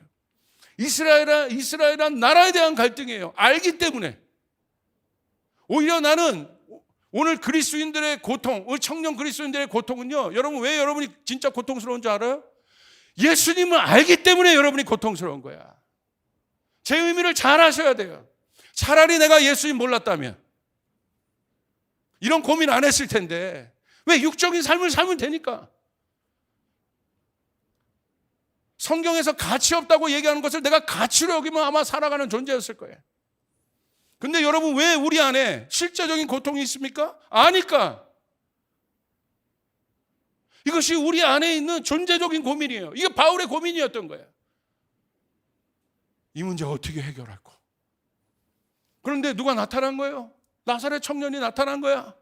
이스라엘한 나라에 대한 갈등이에요. 알기 때문에. 오히려 나는 오늘 그리스도인들의 고통, 오늘 청년 그리스도인들의 고통은요, 여러분 왜 여러분이 진짜 고통스러운 줄 알아요? 예수님을 알기 때문에 여러분이 고통스러운 거야. 제 의미를 잘 아셔야 돼요. 차라리 내가 예수님 몰랐다면 이런 고민 안 했을 텐데 왜 육적인 삶을 살면 되니까. 성경에서 가치 없다고 얘기하는 것을 내가 가치로 여기면 아마 살아가는 존재였을 거예요. 근데 여러분 왜 우리 안에 실제적인 고통이 있습니까? 아니까. 이것이 우리 안에 있는 존재적인 고민이에요. 이게 바울의 고민이었던 거예요. 이 문제 어떻게 해결할까? 그런데 누가 나타난 거예요? 나사렛 청년이 나타난 거야.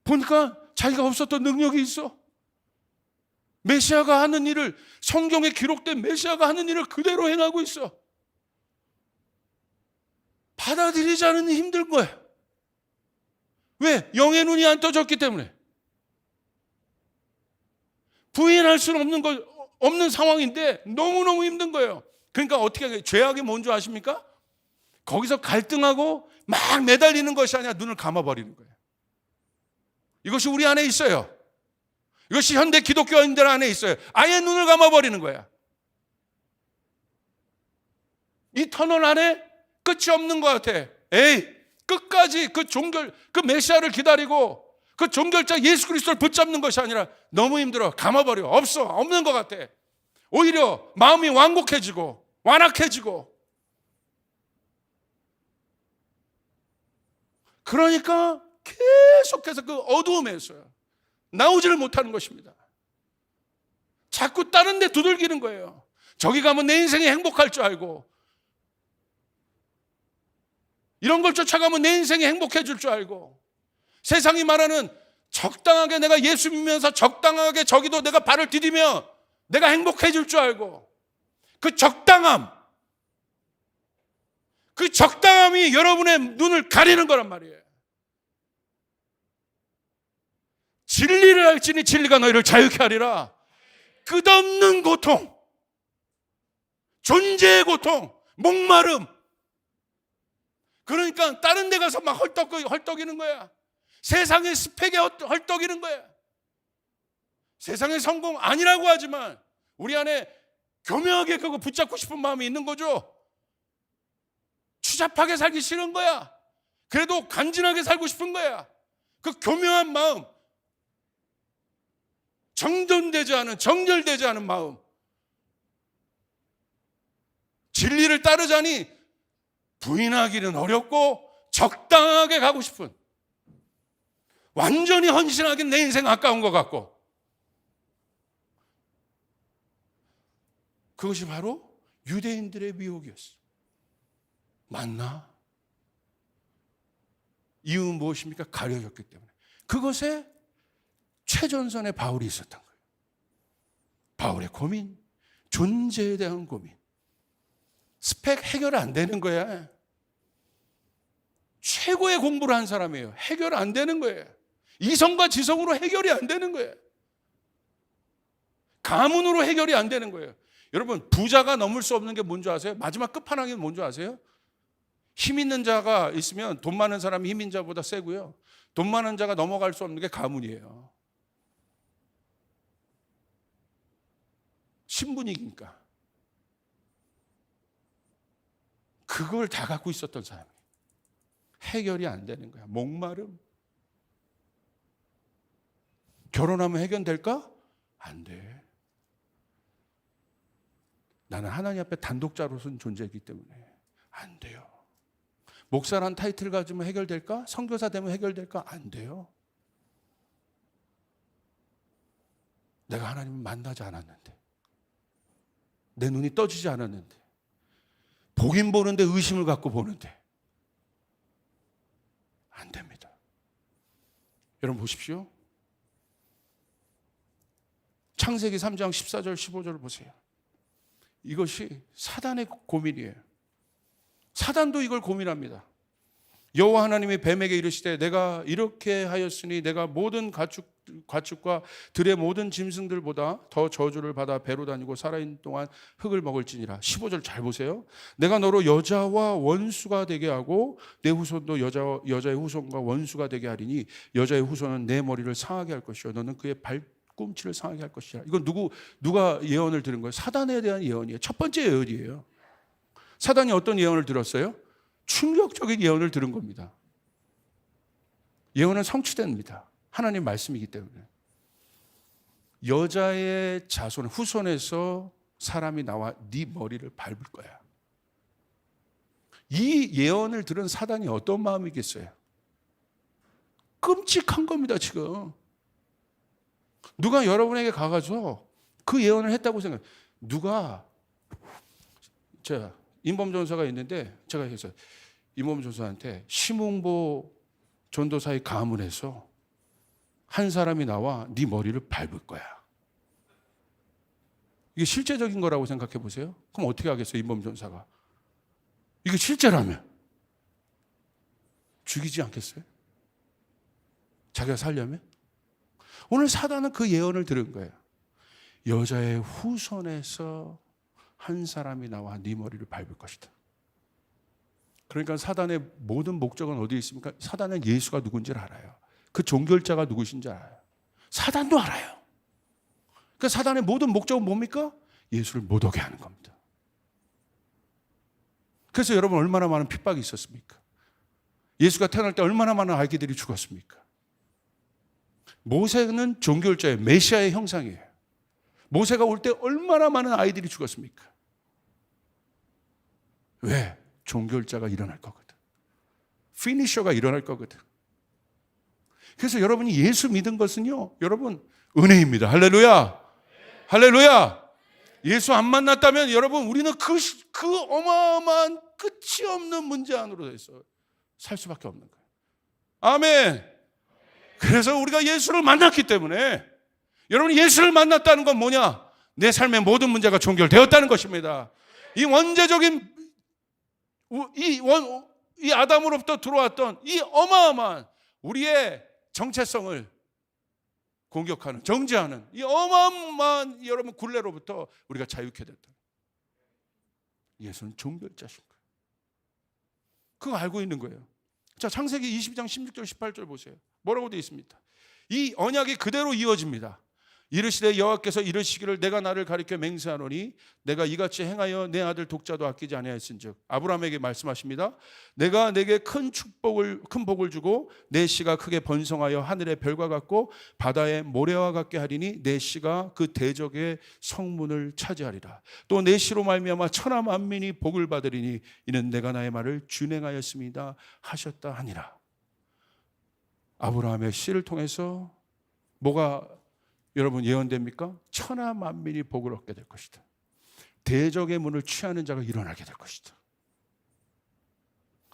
보니까 자기가 없었던 능력이 있어. 메시아가 하는 일을, 성경에 기록된 메시아가 하는 일을 그대로 행하고 있어. 받아들이지 않으면 힘든 거야. 왜? 영의 눈이 안 떠졌기 때문에. 부인할 수는 없는 상황인데 너무너무 힘든 거예요. 그러니까 어떻게 해요? 죄악이 뭔 줄 아십니까? 거기서 갈등하고 막 매달리는 것이 아니라 눈을 감아버리는 거예요. 이것이 우리 안에 있어요. 이것이 현대 기독교인들 안에 있어요. 아예 눈을 감아버리는 거야. 이 터널 안에 끝이 없는 것 같아. 끝까지 그 메시아를 기다리고 그 종결자 예수 그리스도를 붙잡는 것이 아니라 너무 힘들어. 감아버려. 없는 것 같아. 오히려 마음이 완곡해지고 완악해지고. 그러니까 계속해서 그 어두움에서 나오지를 못하는 것입니다. 자꾸 다른 데 두들기는 거예요. 저기 가면 내 인생이 행복할 줄 알고, 이런 걸 쫓아가면 내 인생이 행복해질 줄 알고, 세상이 말하는 적당하게 내가 예수 믿으면서 적당하게 저기도 내가 발을 디디면 내가 행복해질 줄 알고, 그 적당함이 여러분의 눈을 가리는 거란 말이에요. 진리를 알지니 진리가 너희를 자유케 하리라. 끝없는 고통, 존재의 고통, 목마름. 그러니까 다른 데 가서 막 헐떡이는 거야. 세상의 스펙에 헐떡이는 거야. 세상의 성공 아니라고 하지만 우리 안에 교묘하게 그거 붙잡고 싶은 마음이 있는 거죠. 추잡하게 살기 싫은 거야. 그래도 간지나게 살고 싶은 거야. 그 교묘한 마음, 정절되지 않은 마음. 진리를 따르자니 부인하기는 어렵고 적당하게 가고 싶은, 완전히 헌신하기는 내 인생 아까운 것 같고, 그것이 바로 유대인들의 미혹이었어. 맞나? 이유는 무엇입니까? 가려졌기 때문에. 그것에 최전선에 바울이 있었던 거예요. 바울의 고민, 존재에 대한 고민. 스펙 해결 안 되는 거야. 최고의 공부를 한 사람이에요. 해결 안 되는 거예요. 이성과 지성으로 해결이 안 되는 거예요. 가문으로 해결이 안 되는 거예요. 여러분, 부자가 넘을 수 없는 게 뭔지 아세요? 마지막 끝판왕이 뭔지 아세요? 힘 있는 자가 있으면 돈 많은 사람이 힘 있는 자보다 세고요. 돈 많은 자가 넘어갈 수 없는 게 가문이에요. 신분이니까. 그걸 다 갖고 있었던 사람이 해결이 안 되는 거야. 목마름. 결혼하면 해결될까? 안 돼. 나는 하나님 앞에 단독자로 선 존재이기 때문에 안 돼요. 목사란 타이틀 가지면 해결될까? 선교사 되면 해결될까? 안 돼요. 내가 하나님을 만나지 않았는데, 내 눈이 떠지지 않았는데, 보긴 보는데 의심을 갖고 보는데 안 됩니다. 여러분 보십시오. 창세기 3장 14절 15절을 보세요. 이것이 사단의 고민이에요. 사단도 이걸 고민합니다. 여호와 하나님이 뱀에게 이르시되 내가 이렇게 하였으니 내가 모든 가축과 들의 모든 짐승들보다 더 저주를 받아 배로 다니고 살아있는 동안 흙을 먹을지니라. 15절 잘 보세요. 내가 너로 여자와 원수가 되게 하고 내 후손도 여자의 후손과 원수가 되게 하리니 여자의 후손은 내 머리를 상하게 할 것이요 너는 그의 발꿈치를 상하게 할 것이라. 이건 누가 예언을 들은 거예요? 사단에 대한 예언이에요. 첫 번째 예언이에요. 사단이 어떤 예언을 들었어요? 충격적인 예언을 들은 겁니다. 예언은 성취됩니다. 하나님 말씀이기 때문에. 여자의 자손, 후손에서 사람이 나와 네 머리를 밟을 거야. 이 예언을 들은 사단이 어떤 마음이겠어요? 끔찍한 겁니다, 지금. 누가 여러분에게 가가지고 그 예언을 했다고 생각해요. 누가, 제가 임범전사가 있는데 제가 해서 임범전사한테 심웅보 전도사의 가문에서 한 사람이 나와 네 머리를 밟을 거야. 이게 실제적인 거라고 생각해 보세요. 그럼 어떻게 하겠어요, 임범전사가? 이게 실제라면 죽이지 않겠어요? 자기가 살려면? 오늘 사단은 그 예언을 들은 거예요. 여자의 후손에서 한 사람이 나와 네 머리를 밟을 것이다. 그러니까 사단의 모든 목적은 어디에 있습니까? 사단은 예수가 누군지를 알아요. 그 종결자가 누구신지 알아요. 사단도 알아요. 그러니까 사단의 모든 목적은 뭡니까? 예수를 못 오게 하는 겁니다. 그래서 여러분 얼마나 많은 핍박이 있었습니까? 예수가 태어날 때 얼마나 많은 아기들이 죽었습니까? 모세는 종결자예요. 메시아의 형상이에요. 모세가 올 때 얼마나 많은 아이들이 죽었습니까? 왜? 종결자가 일어날 거거든. 피니셔가 일어날 거거든. 그래서 여러분이 예수 믿은 것은요, 여러분 은혜입니다. 할렐루야. 할렐루야. 예수 안 만났다면 여러분 우리는 그 어마어마한 끝이 없는 문제 안으로 해서 살 수밖에 없는 거예요. 아멘. 그래서 우리가 예수를 만났기 때문에 여러분 예수를 만났다는 건 뭐냐? 내 삶의 모든 문제가 종결되었다는 것입니다. 이 원죄적인 이 아담으로부터 들어왔던 이 어마어마한 우리의 정체성을 공격하는, 정죄하는 이 어마어마한 여러분 굴레로부터 우리가 자유케 됐다. 예수는 종결자신 거예요. 그거 알고 있는 거예요. 자, 창세기 22장 16절 18절 보세요. 뭐라고 되어 있습니다. 이 언약이 그대로 이어집니다. 이르시되 여호와께서 이르시기를 내가 나를 가리켜 맹세하노니 내가 이같이 행하여 내 아들 독자도 아끼지 아니하였은즉. 아브라함에게 말씀하십니다. 내가 내게 큰 복을 주고 내 씨가 크게 번성하여 하늘의 별과 같고 바다의 모래와 같게 하리니 내 씨가 그 대적의 성문을 차지하리라. 또 내 씨로 말미암아 천하 만민이 복을 받으리니 이는 내가 나의 말을 준행하였습니다 하셨다 하니라. 아브라함의 씨를 통해서 뭐가 여러분 예언됩니까? 천하 만민이 복을 얻게 될 것이다. 대적의 문을 취하는 자가 일어나게 될 것이다.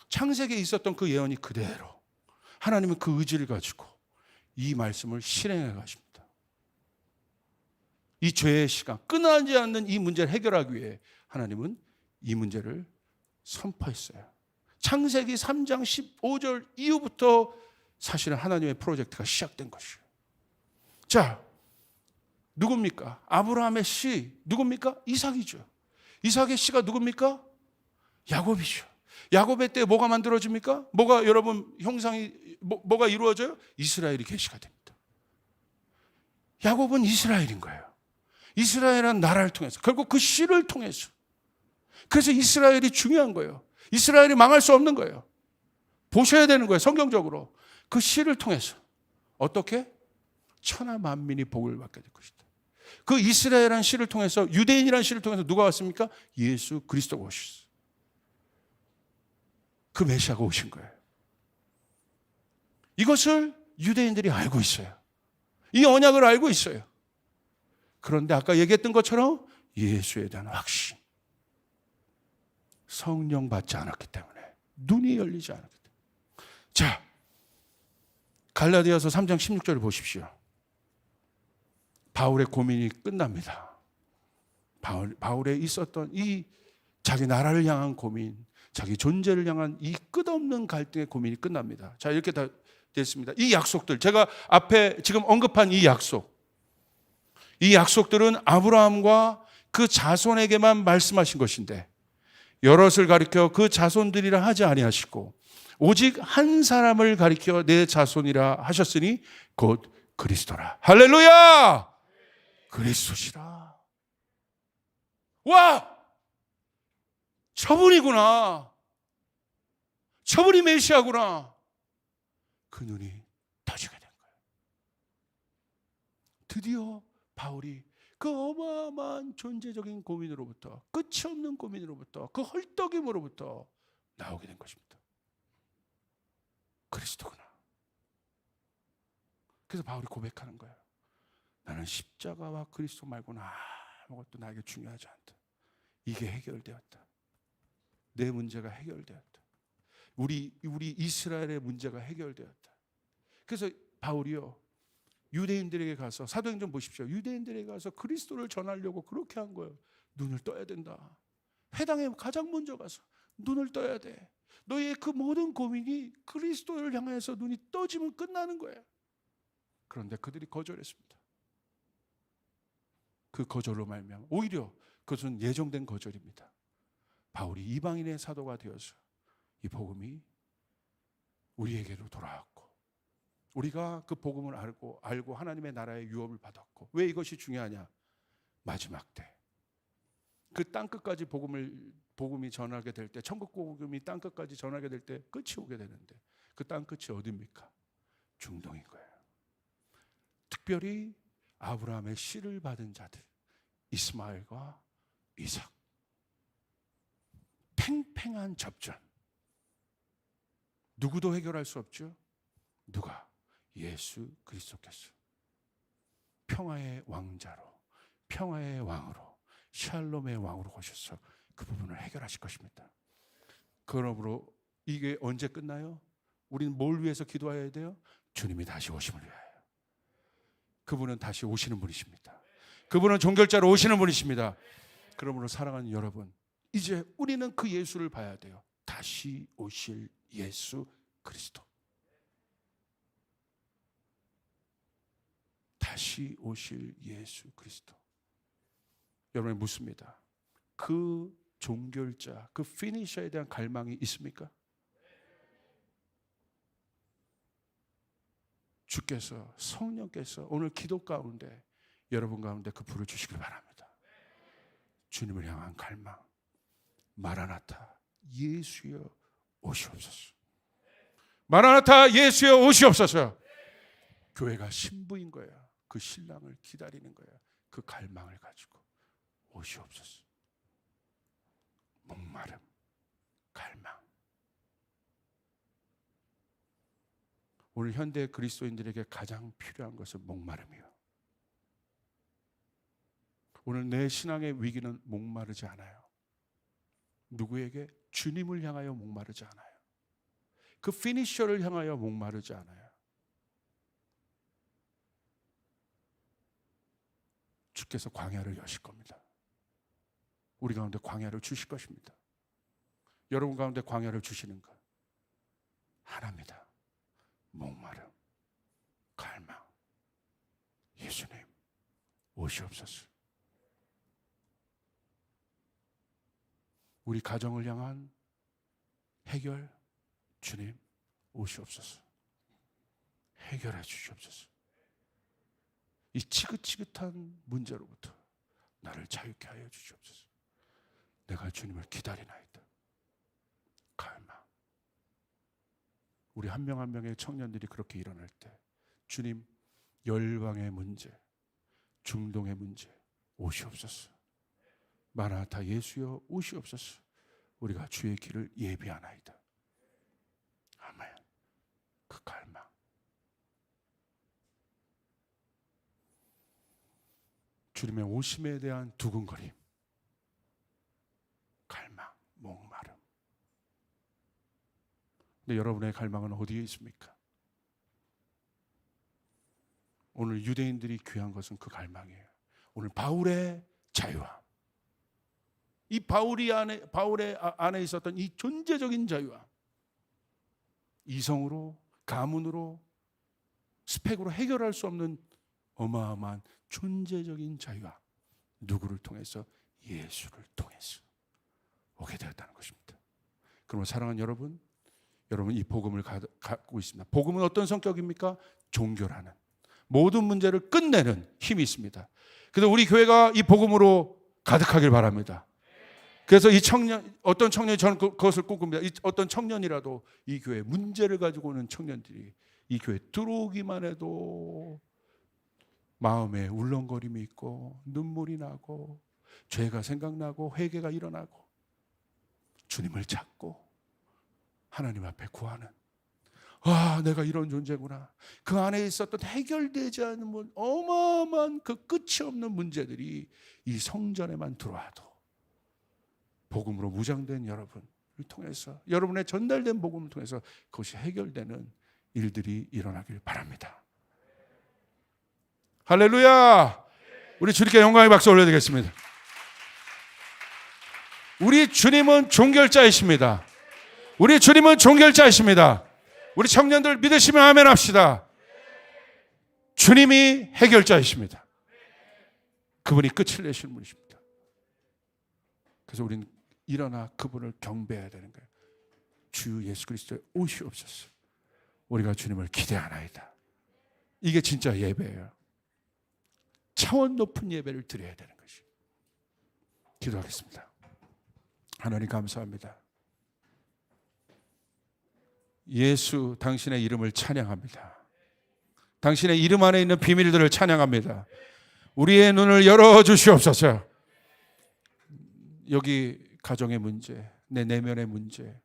창세기에 있었던 그 예언이 그대로 하나님은 그 의지를 가지고 이 말씀을 실행해 가십니다. 이 죄의 시간, 끝나지 않는 이 문제를 해결하기 위해 하나님은 이 문제를 선포했어요. 창세기 3장 15절 이후부터 사실은 하나님의 프로젝트가 시작된 것이에요. 자, 누굽니까? 아브라함의 씨 누굽니까? 이삭이죠. 이삭의 씨가 누굽니까? 야곱이죠. 야곱의 때 뭐가 만들어집니까? 뭐가 여러분 형상이 뭐가 이루어져요? 이스라엘이 계시가 됩니다. 야곱은 이스라엘인 거예요. 이스라엘은 나라를 통해서, 결국 그 씨를 통해서. 그래서 이스라엘이 중요한 거예요. 이스라엘이 망할 수 없는 거예요. 보셔야 되는 거예요. 성경적으로. 그 씨를 통해서 어떻게? 천하 만민이 복을 받게 될 것이다. 그 이스라엘이라는 씨를 통해서, 유대인이라는 씨를 통해서 누가 왔습니까? 예수 그리스도가 오셨어요. 그 메시아가 오신 거예요. 이것을 유대인들이 알고 있어요. 이 언약을 알고 있어요. 그런데 아까 얘기했던 것처럼 예수에 대한 확신, 성령 받지 않았기 때문에, 눈이 열리지 않았기 때문에. 자, 갈라디아서 3장 16절을 보십시오. 바울의 고민이 끝납니다. 바울에 있었던 이 자기 나라를 향한 고민, 자기 존재를 향한 이 끝없는 갈등의 고민이 끝납니다. 자, 이렇게 다 됐습니다. 이 약속들, 제가 앞에 지금 언급한 이 약속들은 아브라함과 그 자손에게만 말씀하신 것인데, 여럿을 가리켜 그 자손들이라 하지 아니하시고 오직 한 사람을 가리켜 내 자손이라 하셨으니 곧 그리스도라. 할렐루야! 그리스도시라. 와! 저분이구나. 저분이 메시아구나. 그 눈이 떠지게 된 거예요. 드디어 바울이 그 어마어마한 존재적인 고민으로부터, 끝이 없는 고민으로부터, 그 헐떡임으로부터 나오게 된 것입니다. 그리스도구나. 그래서 바울이 고백하는 거예요. 나는 십자가와 그리스도 말고는 아무것도 나에게 중요하지 않다. 이게 해결되었다. 내 문제가 해결되었다. 우리 이스라엘의 문제가 해결되었다. 그래서 바울이요, 유대인들에게 가서, 사도행전 보십시오. 유대인들에게 가서 그리스도를 전하려고 그렇게 한 거예요. 눈을 떠야 된다. 회당에 가장 먼저 가서 눈을 떠야 돼. 너의 그 모든 고민이 그리스도를 향해서 눈이 떠지면 끝나는 거예요. 그런데 그들이 거절했습니다. 그 거절로 말미암아 오히려 그것은 예정된 거절입니다. 바울이 이방인의 사도가 되어서 이 복음이 우리에게로 돌아왔고, 우리가 그 복음을 알고 하나님의 나라의 유업을 받았고. 왜 이것이 중요하냐? 마지막 때 그 땅끝까지 복음이 전하게 될 때, 천국 복음이 땅끝까지 전하게 될 때 끝이 오게 되는데, 그 땅끝이 어디입니까? 중동인 거예요. 특별히 아브라함의 씨를 받은 자들, 이스마엘과 이삭. 팽팽한 접전. 누구도 해결할 수 없죠. 누가? 예수 그리스도께서 평화의 왕자로, 평화의 왕으로, 샬롬의 왕으로 오셔서 그 부분을 해결하실 것입니다. 그러므로 이게 언제 끝나요? 우리는 뭘 위해서 기도해야 돼요? 주님이 다시 오심을 위하여. 그분은 다시 오시는 분이십니다. 그분은 종결자로 오시는 분이십니다. 그러므로 사랑하는 여러분, 이제 우리는 그 예수를 봐야 돼요. 다시 오실 예수 그리스도. 다시 오실 예수 그리스도. 여러분이 묻습니다. 그 종결자, 그 피니셔에 대한 갈망이 있습니까? 주께서, 성령께서 오늘 기도 가운데, 여러분 가운데 그 불을 주시길 바랍니다. 주님을 향한 갈망. 마라나타, 예수여 오시옵소서. 마라나타, 예수여 오시옵소서. 교회가 신부인 거야. 그 신랑을 기다리는 거야. 그 갈망을 가지고 오시옵소서. 목마름, 갈망. 오늘 현대 그리스도인들에게 가장 필요한 것은 목마름이요. 오늘 내 신앙의 위기는 목마르지 않아요. 누구에게? 주님을 향하여 목마르지 않아요. 그 피니셔를 향하여 목마르지 않아요. 주께서 광야를 여실 겁니다. 우리 가운데 광야를 주실 것입니다. 여러분 가운데 광야를 주시는 것 하나입니다. 목마름, 갈망. 예수님 오시옵소서. 우리 가정을 향한 해결, 주님 오시옵소서. 해결해 주시옵소서. 이 지긋지긋한 문제로부터 나를 자유케 하여 주시옵소서. 내가 주님을 기다리나이다. 갈망. 우리 한 명 한 명의 청년들이 그렇게 일어날 때 주님, 열방의 문제, 중동의 문제 오시옵소서. 마라나타 예수여 오시옵소서. 우리가 주의 길을 예비하나이다. 아멘. 그 갈망. 주님의 오심에 대한 두근거림, 갈망, 목마름. 근데 여러분의 갈망은 어디에 있습니까? 오늘 유대인들이 귀한 것은 그 갈망이에요. 오늘 바울의 자유함. 이 바울의 안에 있었던 이 존재적인 자유함. 이성으로, 가문으로, 스펙으로 해결할 수 없는 어마어마한 존재적인 자유함. 누구를 통해서? 예수를 통해서 오게 되었다는 것입니다. 그러면 사랑하는 여러분, 여러분 이 복음을 갖고 있습니다. 복음은 어떤 성격입니까? 종교라는 모든 문제를 끝내는 힘이 있습니다. 그래서 우리 교회가 이 복음으로 가득하길 바랍니다. 그래서 이 청년, 어떤 청년이 저는 그것을 꿈꿉니다. 어떤 청년이라도 이 교회 문제를 가지고 오는 청년들이 이 교회 들어오기만 해도 마음에 울렁거림이 있고 눈물이 나고 죄가 생각나고 회개가 일어나고 주님을 찾고 하나님 앞에 구하는, 아, 내가 이런 존재구나. 그 안에 있었던 해결되지 않은 어마어마한 그 끝이 없는 문제들이 이 성전에만 들어와도 복음으로 무장된 여러분을 통해서, 여러분의 전달된 복음을 통해서 그것이 해결되는 일들이 일어나길 바랍니다. 할렐루야! 우리 주님께 영광의 박수 올려드리겠습니다. 우리 주님은 종결자이십니다. 우리 주님은 종결자이십니다. 우리 청년들 믿으시면 아멘 합시다. 주님이 해결자이십니다. 그분이 끝을 내시는 분이십니다. 그래서 우리는 일어나 그분을 경배해야 되는 거예요. 주 예수 그리스도의 오시옵소서. 우리가 주님을 기대하나이다. 이게 진짜 예배예요. 차원 높은 예배를 드려야 되는 것이. 기도하겠습니다. 하나님 감사합니다. 예수, 당신의 이름을 찬양합니다. 당신의 이름 안에 있는 비밀들을 찬양합니다. 우리의 눈을 열어주시옵소서. 여기 가정의 문제, 내 내면의 문제,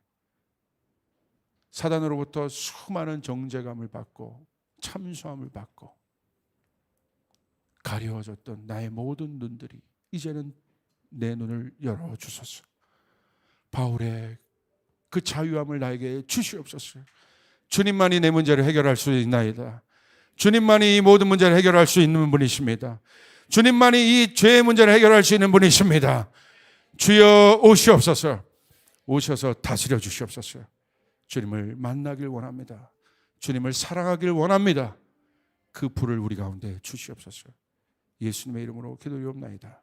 사단으로부터 수많은 정죄감을 받고 참수함을 받고 가려워졌던 나의 모든 눈들이 이제는 내 눈을 열어주소서. 바울의 그 자유함을 나에게 주시옵소서. 주님만이 내 문제를 해결할 수 있나이다. 주님만이 이 모든 문제를 해결할 수 있는 분이십니다. 주님만이 이 죄의 문제를 해결할 수 있는 분이십니다. 주여 오시옵소서. 오셔서 다스려 주시옵소서. 주님을 만나길 원합니다. 주님을 사랑하길 원합니다. 그 불을 우리 가운데 주시옵소서. 예수님의 이름으로 기도하옵나이다.